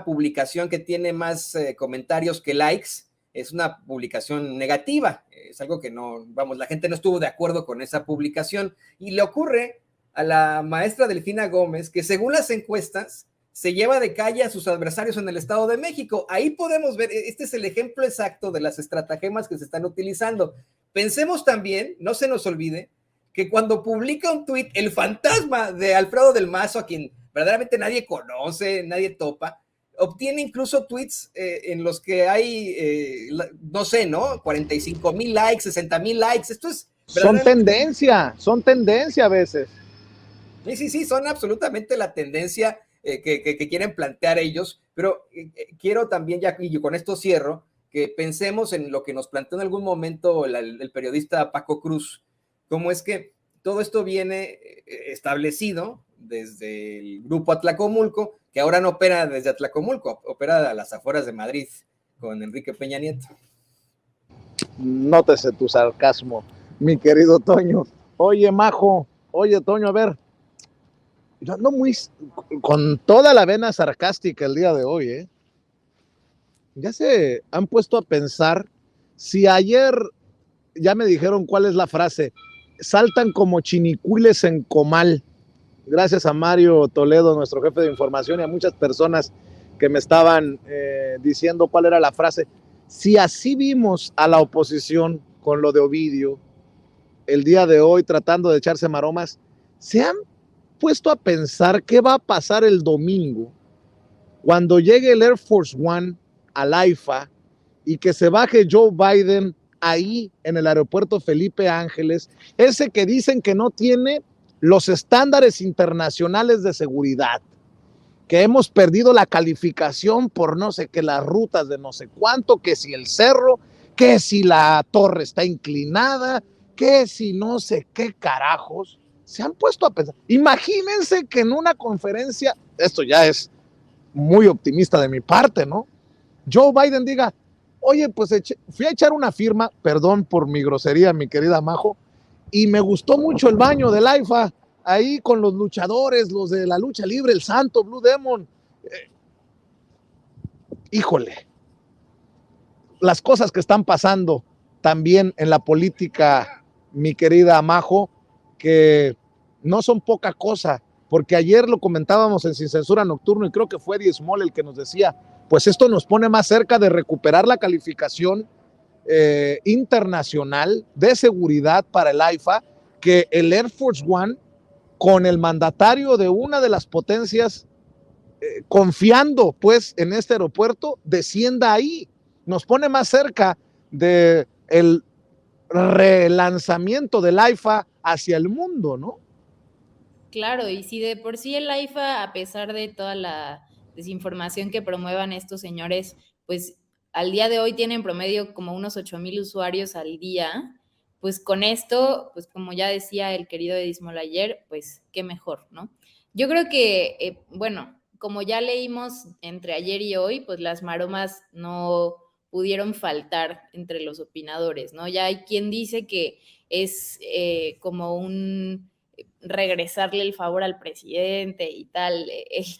publicación que tiene más comentarios que likes es una publicación negativa. Es algo que la gente no estuvo de acuerdo con esa publicación. Y le ocurre a la maestra Delfina Gómez que, según las encuestas, se lleva de calle a sus adversarios en el Estado de México. Ahí podemos ver, este es el ejemplo exacto de las estratagemas que se están utilizando. Pensemos también, no se nos olvide, que cuando publica un tuit, el fantasma de Alfredo del Mazo, a quien verdaderamente nadie conoce, nadie topa, obtiene incluso tweets en los que hay, no sé, ¿no? 45,000 likes, 60,000 likes. Esto es... Son tendencia a veces. Sí, son absolutamente la tendencia que quieren plantear ellos, pero quiero también, ya y con esto cierro, que pensemos en lo que nos planteó en algún momento el periodista Paco Cruz, cómo es que todo esto viene establecido desde el grupo Atlacomulco, que ahora no opera desde Atlacomulco, opera a las afueras de Madrid con Enrique Peña Nieto. Nótese tu sarcasmo, mi querido Toño. Oye, Majo, Toño, a ver, yo ando con toda la vena sarcástica el día de hoy, Ya se han puesto a pensar si ayer ya me dijeron cuál es la frase: saltan como chinicuiles en comal. Gracias a Mario Toledo, nuestro jefe de información, y a muchas personas que me estaban diciendo cuál era la frase. Si así vimos a la oposición con lo de Ovidio el día de hoy tratando de echarse maromas, ¿se han puesto a pensar qué va a pasar el domingo cuando llegue el Air Force One al AIFA y que se baje Joe Biden ahí en el aeropuerto Felipe Ángeles, ese que dicen que no tiene los estándares internacionales de seguridad, que hemos perdido la calificación por no sé qué, las rutas de no sé cuánto, que si el cerro, que si la torre está inclinada, que si no sé qué carajos? Se han puesto a pensar. Imagínense que en una conferencia, esto ya es muy optimista de mi parte, ¿no? Joe Biden diga, oye, pues fui a echar una firma, perdón por mi grosería, mi querida Majo, y me gustó mucho el baño del AIFA, ahí con los luchadores, los de la lucha libre, el Santo, Blue Demon. Híjole, las cosas que están pasando también en la política, mi querida Majo, que no son poca cosa, porque ayer lo comentábamos en Sin Censura Nocturno y creo que fue Eddie Small el que nos decía, pues esto nos pone más cerca de recuperar la calificación internacional de seguridad para el AIFA que el Air Force One con el mandatario de una de las potencias confiando pues en este aeropuerto descienda ahí. Nos pone más cerca de el relanzamiento del AIFA hacia el mundo, ¿no? Claro, y si de por sí el AIFA, a pesar de toda la desinformación que promuevan estos señores, pues al día de hoy tienen promedio como unos 8,000 usuarios al día, pues con esto, pues como ya decía el querido Edismol ayer, pues qué mejor, ¿no? Yo creo que, bueno, como ya leímos entre ayer y hoy, pues las maromas no pudieron faltar entre los opinadores, ¿no? Ya hay quien dice que es como un regresarle el favor al presidente y tal,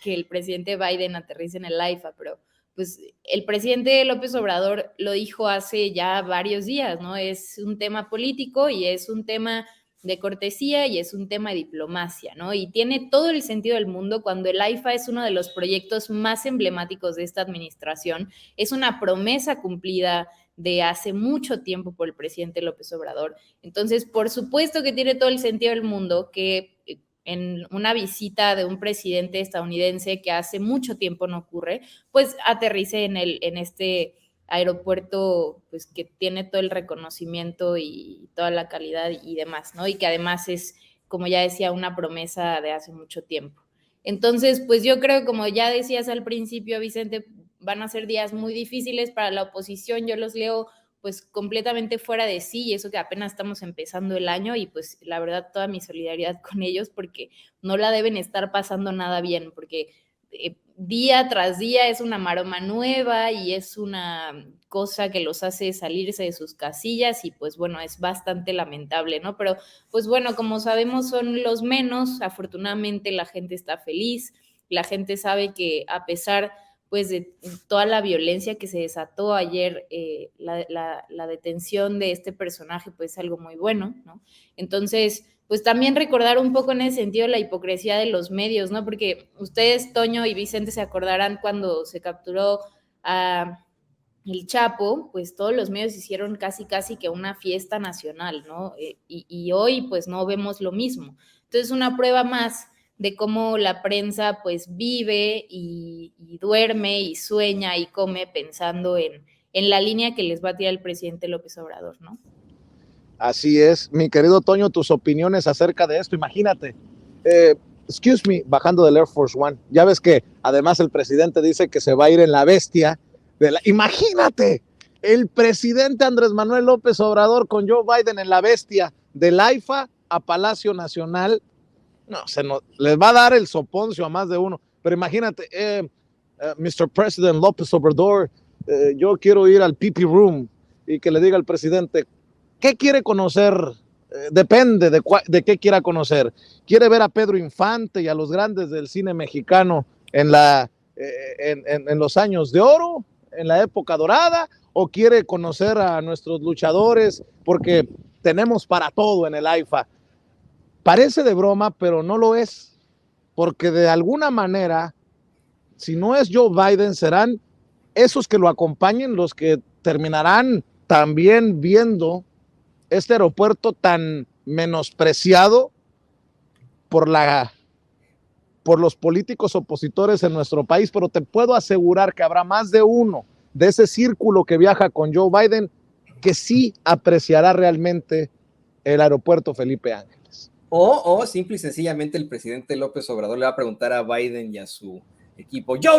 que el presidente Biden aterrice en el AIFA, pero pues el presidente López Obrador lo dijo hace ya varios días, ¿no? Es un tema político y es un tema de cortesía y es un tema de diplomacia, ¿no? Y tiene todo el sentido del mundo cuando el AIFA es uno de los proyectos más emblemáticos de esta administración, es una promesa cumplida de hace mucho tiempo por el presidente López Obrador. Entonces, por supuesto que tiene todo el sentido del mundo que en una visita de un presidente estadounidense que hace mucho tiempo no ocurre, pues aterrice en este aeropuerto pues que tiene todo el reconocimiento y toda la calidad y demás, ¿no? Y que además es, como ya decía, una promesa de hace mucho tiempo. Entonces, pues yo creo, como ya decías al principio, Vicente, van a ser días muy difíciles para la oposición, yo los leo pues completamente fuera de sí y eso que apenas estamos empezando el año y pues la verdad toda mi solidaridad con ellos porque no la deben estar pasando nada bien, porque día tras día es una maroma nueva y es una cosa que los hace salirse de sus casillas y pues bueno, es bastante lamentable, ¿no? Pero pues bueno, como sabemos son los menos, afortunadamente la gente está feliz, la gente sabe que a pesar pues de toda la violencia que se desató ayer, la detención de este personaje pues es algo muy bueno, ¿no? Entonces, pues también recordar un poco en ese sentido la hipocresía de los medios, ¿no? Porque ustedes, Toño y Vicente, se acordarán cuando se capturó a el Chapo, pues todos los medios hicieron casi que una fiesta nacional, ¿no? Y hoy pues no vemos lo mismo. Entonces, una prueba más de cómo la prensa pues vive y duerme y sueña y come pensando en la línea que les va a tirar el presidente López Obrador, ¿no? Así es, mi querido Toño, tus opiniones acerca de esto, imagínate, excuse me, bajando del Air Force One, ya ves que además el presidente dice que se va a ir en la bestia, imagínate, el presidente Andrés Manuel López Obrador con Joe Biden en la bestia del AIFA a Palacio Nacional. No, les va a dar el soponcio a más de uno. Pero imagínate, Mr. President López Obrador, yo quiero ir al PP Room y que le diga al presidente, ¿qué quiere conocer? Depende de qué quiera conocer. ¿Quiere ver a Pedro Infante y a los grandes del cine mexicano en los años de oro, en la época dorada? ¿O quiere conocer a nuestros luchadores? Porque tenemos para todo en el AIFA. Parece de broma, pero no lo es, porque de alguna manera, si no es Joe Biden, serán esos que lo acompañen los que terminarán también viendo este aeropuerto tan menospreciado por los políticos opositores en nuestro país, pero te puedo asegurar que habrá más de uno de ese círculo que viaja con Joe Biden que sí apreciará realmente el aeropuerto Felipe Ángeles. O simple y sencillamente el presidente López Obrador le va a preguntar a Biden y a su equipo, Joe,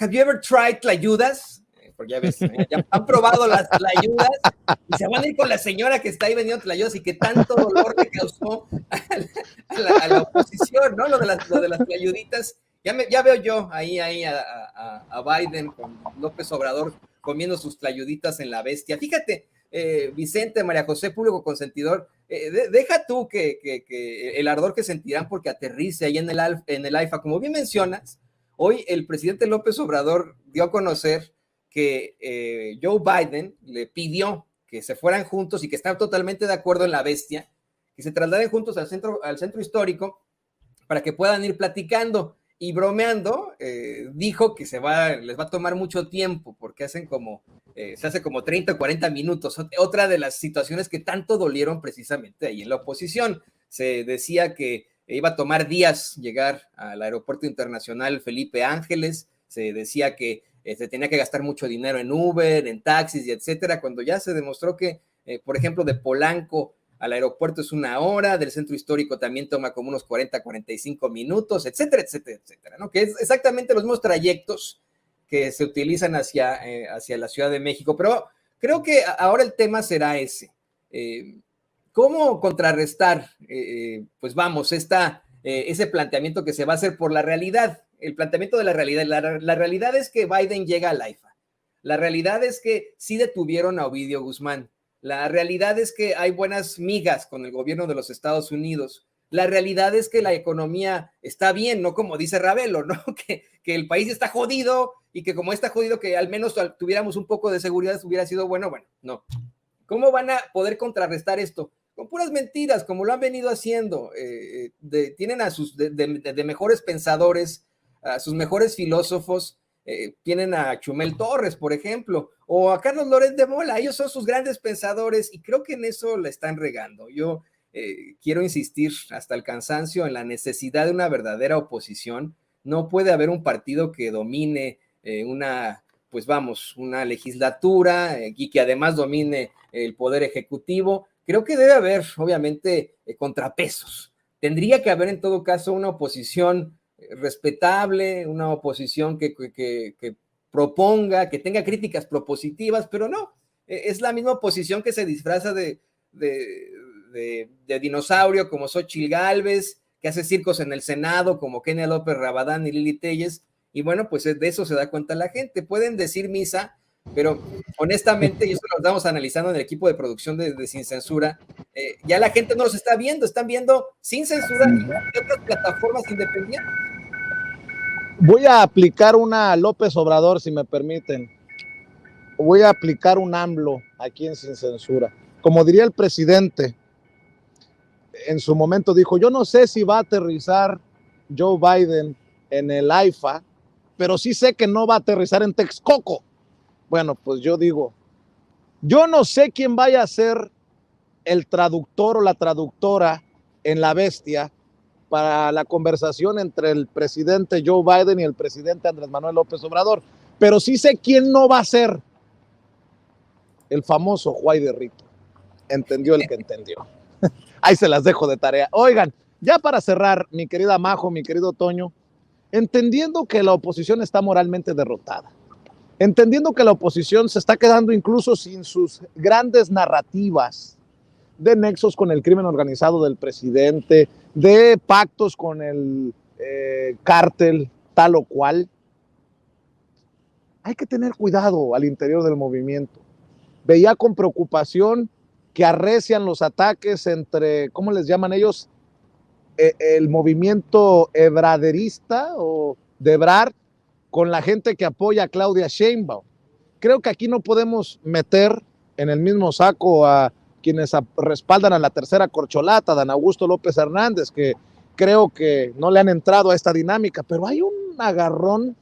have you ever tried tlayudas? Porque ya ves, ya han probado las tlayudas y se van a ir con la señora que está ahí vendiendo tlayudas y que tanto dolor le causó a la oposición, ¿no? Lo de las tlayuditas. Ya veo yo ahí a Biden con López Obrador comiendo sus tlayuditas en la bestia. Fíjate, Vicente, María José, público consentidor, deja tú que el ardor que sentirán porque aterrice ahí en el AIFA. Como bien mencionas, hoy el presidente López Obrador dio a conocer que Joe Biden le pidió que se fueran juntos y que están totalmente de acuerdo en la bestia, que se trasladen juntos al centro histórico para que puedan ir platicando. Y bromeando, dijo que les va a tomar mucho tiempo porque se hace como 30 o 40 minutos. Otra de las situaciones que tanto dolieron precisamente ahí en la oposición. Se decía que iba a tomar días llegar al aeropuerto internacional Felipe Ángeles, se decía que se tenía que gastar mucho dinero en Uber, en taxis y etcétera, cuando ya se demostró que, por ejemplo, de Polanco al aeropuerto es 1 hora, del centro histórico también toma como unos 40, 45 minutos, etcétera, etcétera, etcétera, ¿no? Que es exactamente los mismos trayectos que se utilizan hacia la Ciudad de México, pero creo que ahora el tema será ese. ¿Cómo contrarrestar, pues vamos, ese planteamiento que se va a hacer por la realidad? El planteamiento de la realidad. La realidad es que Biden llega al AIFA. La realidad es que sí detuvieron a Ovidio Guzmán. La realidad es que hay buenas migas con el gobierno de los Estados Unidos. La realidad es que la economía está bien, no como dice Ravelo, ¿no? Que el país está jodido y que como está jodido que al menos tuviéramos un poco de seguridad hubiera sido bueno, no. ¿Cómo van a poder contrarrestar esto? Con puras mentiras, como lo han venido haciendo. Tienen a sus de mejores pensadores, a sus mejores filósofos, tienen a Chumel Torres, por ejemplo, o a Carlos Loret de Mola. Ellos son sus grandes pensadores y creo que en eso la están regando. Yo quiero insistir hasta el cansancio en la necesidad de una verdadera oposición. No puede haber un partido que domine una legislatura y que además domine el poder ejecutivo. Creo que debe haber, obviamente, contrapesos. Tendría que haber en todo caso una oposición respetable, una oposición que proponga, que tenga críticas propositivas, pero no, es la misma oposición que se disfraza de dinosaurio como Xóchitl Gálvez, que hace circos en el Senado como Kenia López Rabadán y Lili Téllez, y bueno, pues de eso se da cuenta la gente. Pueden decir misa, pero honestamente, y eso lo estamos analizando en el equipo de producción de Sin Censura, ya la gente no los está viendo, están viendo Sin Censura y otras plataformas independientes. Voy a aplicar una López Obrador, si me permiten. Voy a aplicar un AMLO aquí en Sin Censura. Como diría el presidente, en su momento dijo, yo no sé si va a aterrizar Joe Biden en el AIFA, pero sí sé que no va a aterrizar en Texcoco. Bueno, pues yo digo, yo no sé quién vaya a ser el traductor o la traductora en la bestia para la conversación entre el presidente Joe Biden y el presidente Andrés Manuel López Obrador, pero sí sé quién no va a ser el famoso Juay de Rito. Entendió el que entendió. Ahí se las dejo de tarea. Oigan, ya para cerrar, mi querida Majo, mi querido Toño, entendiendo que la oposición está moralmente derrotada, entendiendo que la oposición se está quedando incluso sin sus grandes narrativas de nexos con el crimen organizado del presidente, de pactos con el cártel tal o cual, hay que tener cuidado al interior del movimiento. Veía con preocupación que arrecian los ataques entre, ¿cómo les llaman ellos? El movimiento ebraderista o de Ebrard con la gente que apoya a Claudia Sheinbaum. Creo que aquí no podemos meter en el mismo saco a quienes respaldan a la tercera corcholata, Dan Augusto López Hernández, que creo que no le han entrado a esta dinámica, pero hay un agarrón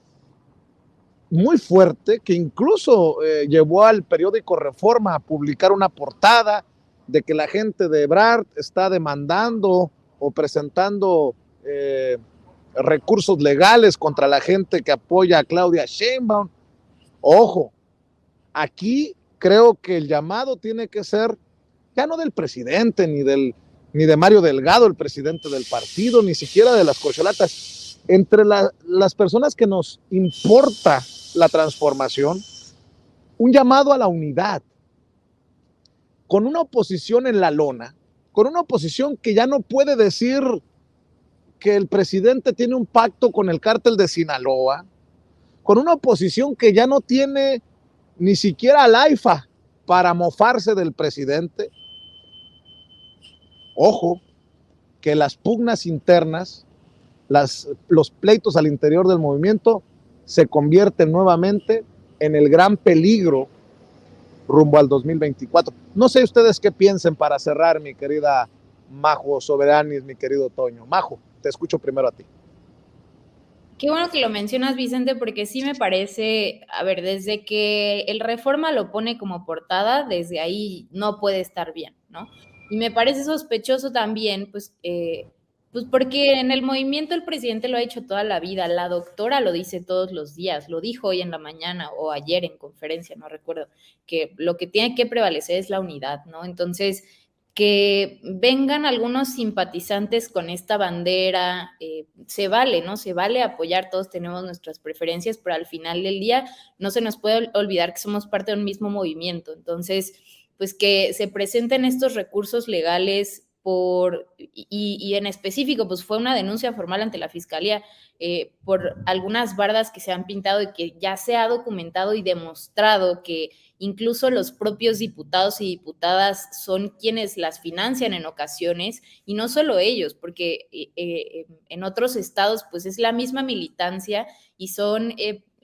muy fuerte que incluso llevó al periódico Reforma a publicar una portada de que la gente de Ebrard está demandando o presentando recursos legales contra la gente que apoya a Claudia Sheinbaum. Ojo, aquí creo que el llamado tiene que ser ya no del presidente ni de Mario Delgado, el presidente del partido, ni siquiera de las corcholatas, entre las personas que nos importa la transformación, un llamado a la unidad, con una oposición en la lona, con una oposición que ya no puede decir que el presidente tiene un pacto con el cártel de Sinaloa, con una oposición que ya no tiene ni siquiera al AIFA para mofarse del presidente. Ojo, que las pugnas internas, los pleitos al interior del movimiento se convierten nuevamente en el gran peligro rumbo al 2024. No sé ustedes qué piensen para cerrar, mi querida Majo Soberanis, mi querido Toño. Majo, te escucho primero a ti. Qué bueno que lo mencionas, Vicente, porque sí me parece, a ver, desde que el Reforma lo pone como portada, desde ahí no puede estar bien, ¿no? Y me parece sospechoso también, pues porque en el movimiento el presidente lo ha hecho toda la vida, la doctora lo dice todos los días, lo dijo hoy en la mañana o ayer en conferencia, no recuerdo, que lo que tiene que prevalecer es la unidad, ¿no? Entonces, que vengan algunos simpatizantes con esta bandera, se vale, ¿no? Se vale apoyar, todos tenemos nuestras preferencias, pero al final del día no se nos puede olvidar que somos parte de un mismo movimiento. Entonces, pues que se presenten estos recursos legales y en específico, pues fue una denuncia formal ante la Fiscalía por algunas bardas que se han pintado y que ya se ha documentado y demostrado que incluso los propios diputados y diputadas son quienes las financian en ocasiones, y no solo ellos, porque en otros estados pues es la misma militancia y son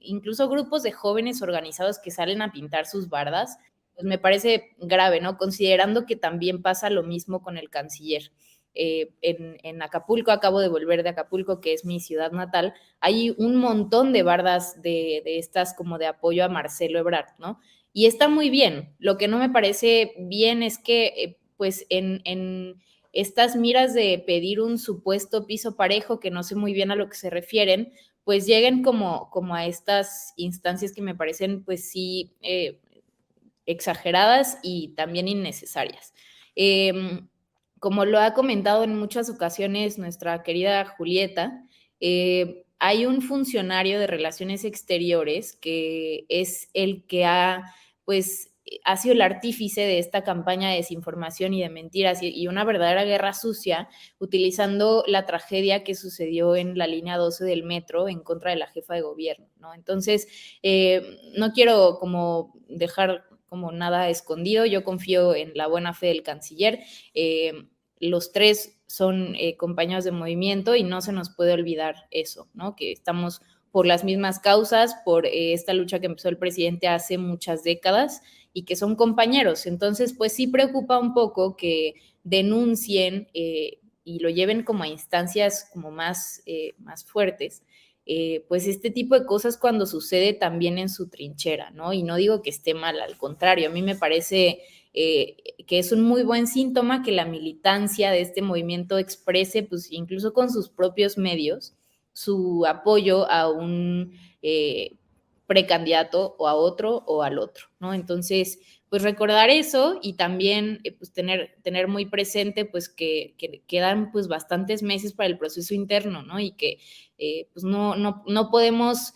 incluso grupos de jóvenes organizados que salen a pintar sus bardas. Pues me parece grave, ¿no? Considerando que también pasa lo mismo con el canciller. En Acapulco, acabo de volver de Acapulco, que es mi ciudad natal, hay un montón de bardas de estas como de apoyo a Marcelo Ebrard, ¿no? Y está muy bien. Lo que no me parece bien es que, pues, en estas miras de pedir un supuesto piso parejo, que no sé muy bien a lo que se refieren, pues lleguen como a estas instancias que me parecen, pues sí, exageradas y también innecesarias. Como lo ha comentado en muchas ocasiones nuestra querida Julieta, hay un funcionario de Relaciones Exteriores que es el que ha sido el artífice de esta campaña de desinformación y de mentiras y una verdadera guerra sucia, utilizando la tragedia que sucedió en la línea 12 del metro en contra de la jefa de gobierno, ¿no? Entonces, no quiero como dejar como nada escondido, yo confío en la buena fe del canciller, los tres son compañeros de movimiento y no se nos puede olvidar eso, ¿no? Que estamos por las mismas causas, por esta lucha que empezó el presidente hace muchas décadas y que son compañeros. Entonces, pues sí preocupa un poco que denuncien y lo lleven como a instancias como más fuertes, pues este tipo de cosas cuando sucede también en su trinchera, ¿no? Y no digo que esté mal, al contrario, a mí me parece que es un muy buen síntoma que la militancia de este movimiento exprese, pues incluso con sus propios medios, su apoyo a un precandidato o a otro o al otro, ¿no? Entonces, pues recordar eso y también pues tener muy presente pues que quedan pues bastantes meses para el proceso interno, ¿no? Y que pues no podemos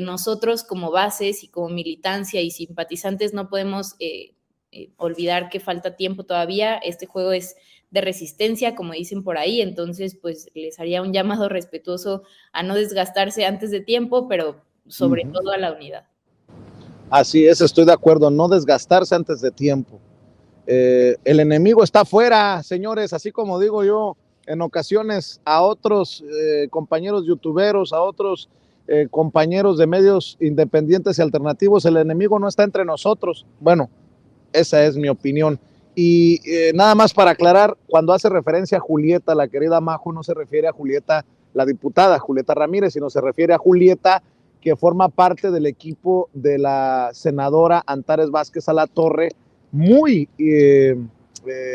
nosotros como bases y como militancia y simpatizantes no podemos olvidar que falta tiempo todavía. Este juego es de resistencia, como dicen por ahí, entonces pues les haría un llamado respetuoso a no desgastarse antes de tiempo, pero sobre todo a la unidad. Así es, estoy de acuerdo, no desgastarse antes de tiempo. El enemigo está afuera, señores, así como digo yo en ocasiones a otros compañeros youtuberos, a otros compañeros de medios independientes y alternativos, el enemigo no está entre nosotros. Bueno, esa es mi opinión. Y nada más para aclarar, cuando hace referencia a Julieta, la querida Majo, no se refiere a Julieta, la diputada Julieta Ramírez, sino se refiere a Julieta, que forma parte del equipo de la senadora Antares Vázquez Alatorre, muy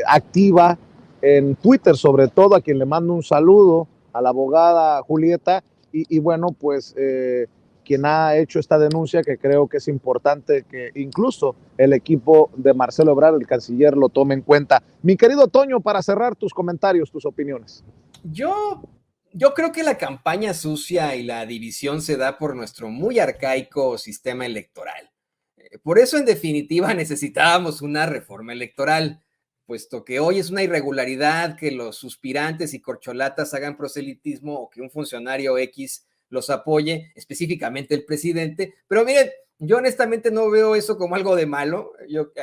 activa en Twitter, sobre todo, a quien le mando un saludo, a la abogada Julieta, y bueno, pues quien ha hecho esta denuncia, que creo que es importante que incluso el equipo de Marcelo Ebrard, el canciller, lo tome en cuenta. Mi querido Toño, para cerrar tus comentarios, tus opiniones. Yo creo que la campaña sucia y la división se da por nuestro muy arcaico sistema electoral. Por eso, en definitiva, necesitábamos una reforma electoral. puesto que hoy es una irregularidad que los suspirantes y corcholatas hagan proselitismo o que un funcionario X los apoye, específicamente el presidente. Pero miren, yo honestamente no veo eso como algo de malo.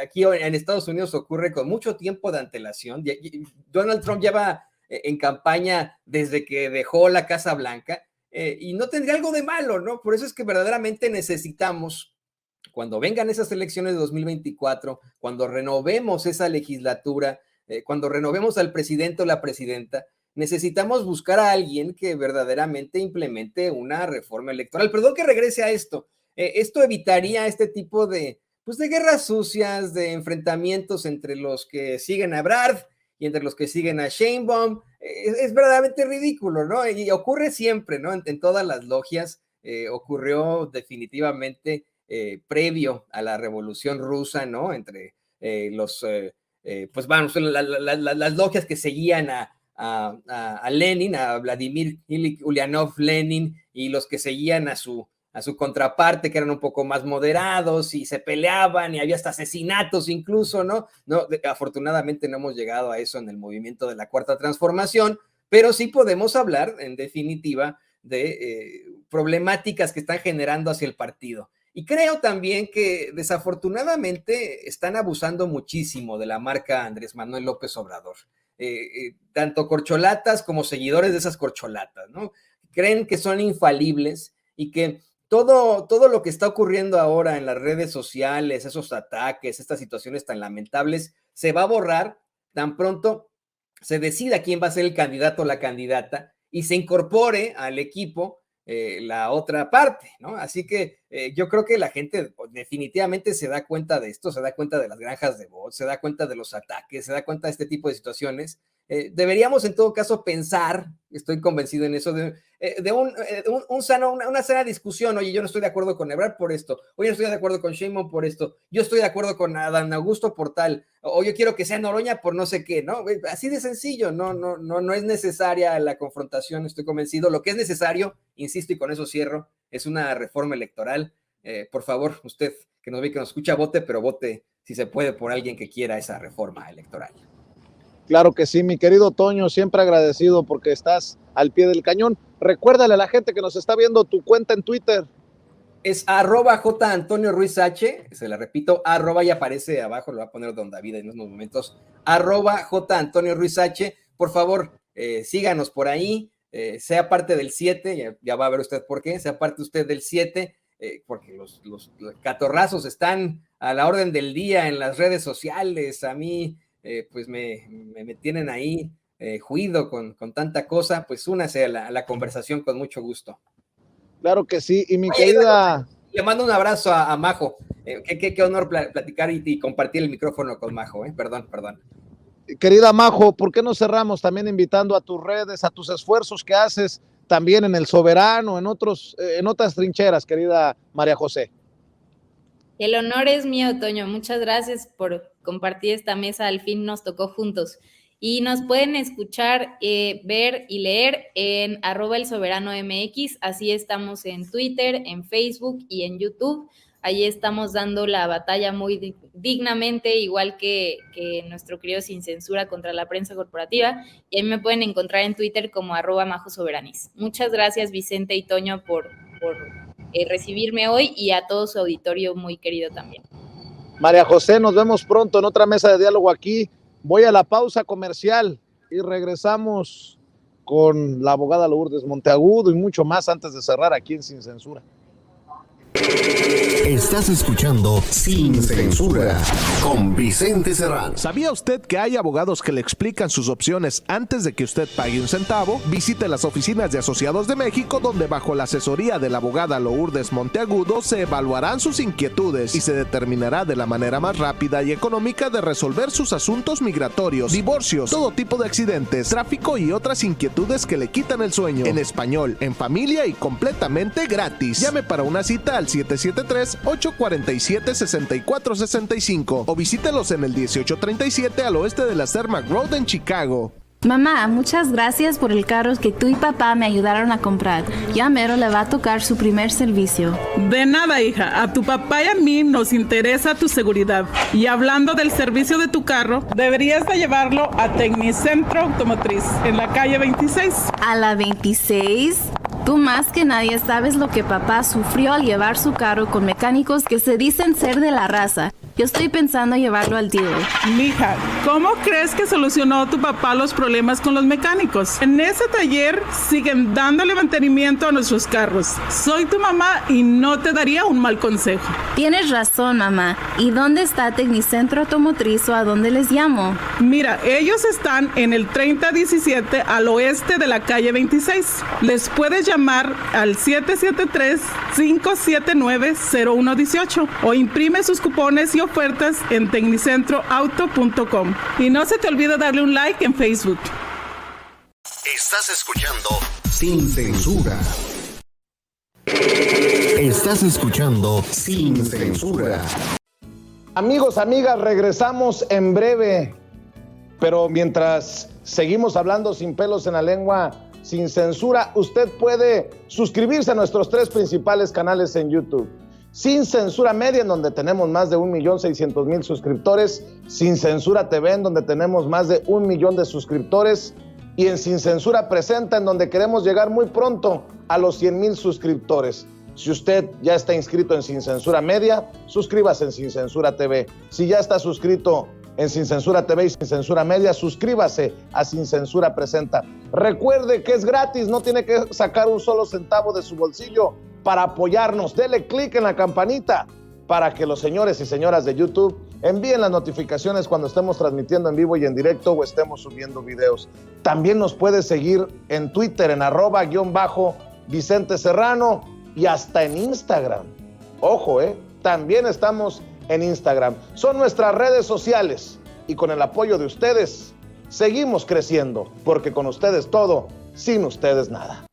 Aquí en Estados Unidos ocurre con mucho tiempo de antelación. Donald Trump lleva en campaña desde que dejó la Casa Blanca y no tendría algo de malo, ¿no? Por eso es que verdaderamente necesitamos, cuando vengan esas elecciones de 2024, cuando renovemos esa legislatura, cuando renovemos al presidente o la presidenta, necesitamos buscar a alguien que verdaderamente implemente una reforma electoral. Perdón que regrese a esto. Esto evitaría este tipo de guerras sucias, de enfrentamientos entre los que siguen a Ebrard y entre los que siguen a Sheinbaum. Es verdaderamente ridículo, ¿no? Y ocurre siempre, ¿no? En todas las logias ocurrió definitivamente previo a la Revolución Rusa, ¿no? Entre las logias que seguían a Lenin, a Vladimir Ilich Ulyanov Lenin, y los que seguían a su contraparte, que eran un poco más moderados y se peleaban y había hasta asesinatos incluso, ¿no? Afortunadamente no hemos llegado a eso en el movimiento de la Cuarta Transformación, pero sí podemos hablar, en definitiva, de problemáticas que están generando hacia el partido. Y creo también que desafortunadamente están abusando muchísimo de la marca Andrés Manuel López Obrador. Tanto corcholatas como seguidores de esas corcholatas, ¿no? Creen que son infalibles y que todo lo que está ocurriendo ahora en las redes sociales, esos ataques, estas situaciones tan lamentables, se va a borrar tan pronto se decida quién va a ser el candidato o la candidata y se incorpore al equipo la otra parte, ¿no? Así que yo creo que la gente definitivamente se da cuenta de esto, se da cuenta de las granjas de bots, se da cuenta de los ataques, se da cuenta de este tipo de situaciones. Deberíamos en todo caso pensar, estoy convencido en eso, de una sana discusión. Oye, yo no estoy de acuerdo con Ebrard por esto, oye, no estoy de acuerdo con Sheinbaum por esto, yo estoy de acuerdo con Adán Augusto por tal, o yo quiero que sea Noroña por no sé qué, ¿no? Así de sencillo, no es necesaria la confrontación, estoy convencido. Lo que es necesario, insisto, y con eso cierro, es una reforma electoral. Por favor, usted que nos ve, que nos escucha, vote, pero vote si se puede por alguien que quiera esa reforma electoral. Claro que sí, mi querido Toño, siempre agradecido porque estás al pie del cañón. Recuérdale a la gente que nos está viendo tu cuenta en Twitter. Es @J Antonio Ruiz H, se la repito, y aparece abajo, lo va a poner Don David en unos momentos, @J Antonio Ruiz H. Por favor, síganos por ahí, sea parte del 7, ya va a ver usted por qué, sea parte usted del 7, porque los catorrazos están a la orden del día en las redes sociales. A mí pues me tienen ahí juido con tanta cosa. Pues únase a la conversación con mucho gusto. Claro que sí, y mi querida... Le mando un abrazo a Majo. Qué honor platicar y compartir el micrófono con Majo, perdón. Querida Majo, ¿por qué no cerramos también invitando a tus redes, a tus esfuerzos que haces también en El Soberano, en otras trincheras, querida María José? El honor es mío, Toño. Muchas gracias por compartir esta mesa. Al fin nos tocó juntos. Y nos pueden escuchar, ver y leer en @elsoberanomx. Así estamos en Twitter, en Facebook y en YouTube. Allí estamos dando la batalla muy dignamente, igual que nuestro querido Sin Censura contra la prensa corporativa. Y ahí me pueden encontrar en Twitter como @majosoberanis. Muchas gracias, Vicente y Toño, por recibirme hoy, y a todo su auditorio muy querido también. María José, nos vemos pronto en otra mesa de diálogo aquí. Voy a la pausa comercial y regresamos con la abogada Lourdes Monteagudo y mucho más antes de cerrar aquí en Sin Censura. Estás escuchando Sin Censura con Vicente Serrano. ¿Sabía usted que hay abogados que le explican sus opciones antes de que usted pague un centavo? Visite las oficinas de Asociados de México, donde bajo la asesoría de la abogada Lourdes Monteagudo se evaluarán sus inquietudes y se determinará de la manera más rápida y económica de resolver sus asuntos migratorios, divorcios, todo tipo de accidentes, tráfico y otras inquietudes que le quitan el sueño. En español, en familia y completamente gratis. Llame para una cita al 773-847-6465 o visítelos en el 1837 al oeste de la Cermak Road en Chicago. Mamá, muchas gracias por el carro que tú y papá me ayudaron a comprar. Ya mero le va a tocar su primer servicio. De nada, hija. A tu papá y a mí nos interesa tu seguridad. Y hablando del servicio de tu carro, deberías de llevarlo a Tecnicentro Automotriz, en la calle 26. ¿A la 26? Tú más que nadie sabes lo que papá sufrió al llevar su carro con mecánicos que se dicen ser de la raza. Yo estoy pensando llevarlo al dealer. Mija, ¿cómo crees que solucionó tu papá los problemas con los mecánicos? En ese taller siguen dándole mantenimiento a nuestros carros. Soy tu mamá y no te daría un mal consejo. Tienes razón, mamá. ¿Y dónde está Tecnicentro Automotriz o a dónde les llamo? Mira, ellos están en el 3017 al oeste de la calle 26. Les puedes llamar al 773-579-0118 o imprime sus cupones y ofertas en tecnicentroauto.com. Y no se te olvide darle un like en Facebook. Estás escuchando Sin Censura. Estás escuchando Sin Censura. Amigos, amigas, regresamos en breve, pero mientras seguimos hablando sin pelos en la lengua, sin censura, usted puede suscribirse a nuestros 3 principales canales en YouTube. Sin Censura Media, en donde tenemos más de 1,600,000 suscriptores, Sin Censura TV, en donde tenemos más de 1 millón de suscriptores, y en Sin Censura Presenta, en donde queremos llegar muy pronto a los 100,000 suscriptores. Si usted ya está inscrito en Sin Censura Media, suscríbase en Sin Censura TV. Si ya está suscrito en Sin Censura TV y Sin Censura Media, suscríbase a Sin Censura Presenta. Recuerde que es gratis, no tiene que sacar un solo centavo de su bolsillo para apoyarnos. Dele clic en la campanita para que los señores y señoras de YouTube envíen las notificaciones cuando estemos transmitiendo en vivo y en directo o estemos subiendo videos. También nos puede seguir en Twitter en @Vicente Serrano y hasta en Instagram. Ojo, también estamos en Instagram. Son nuestras redes sociales y con el apoyo de ustedes seguimos creciendo, porque con ustedes todo, sin ustedes nada.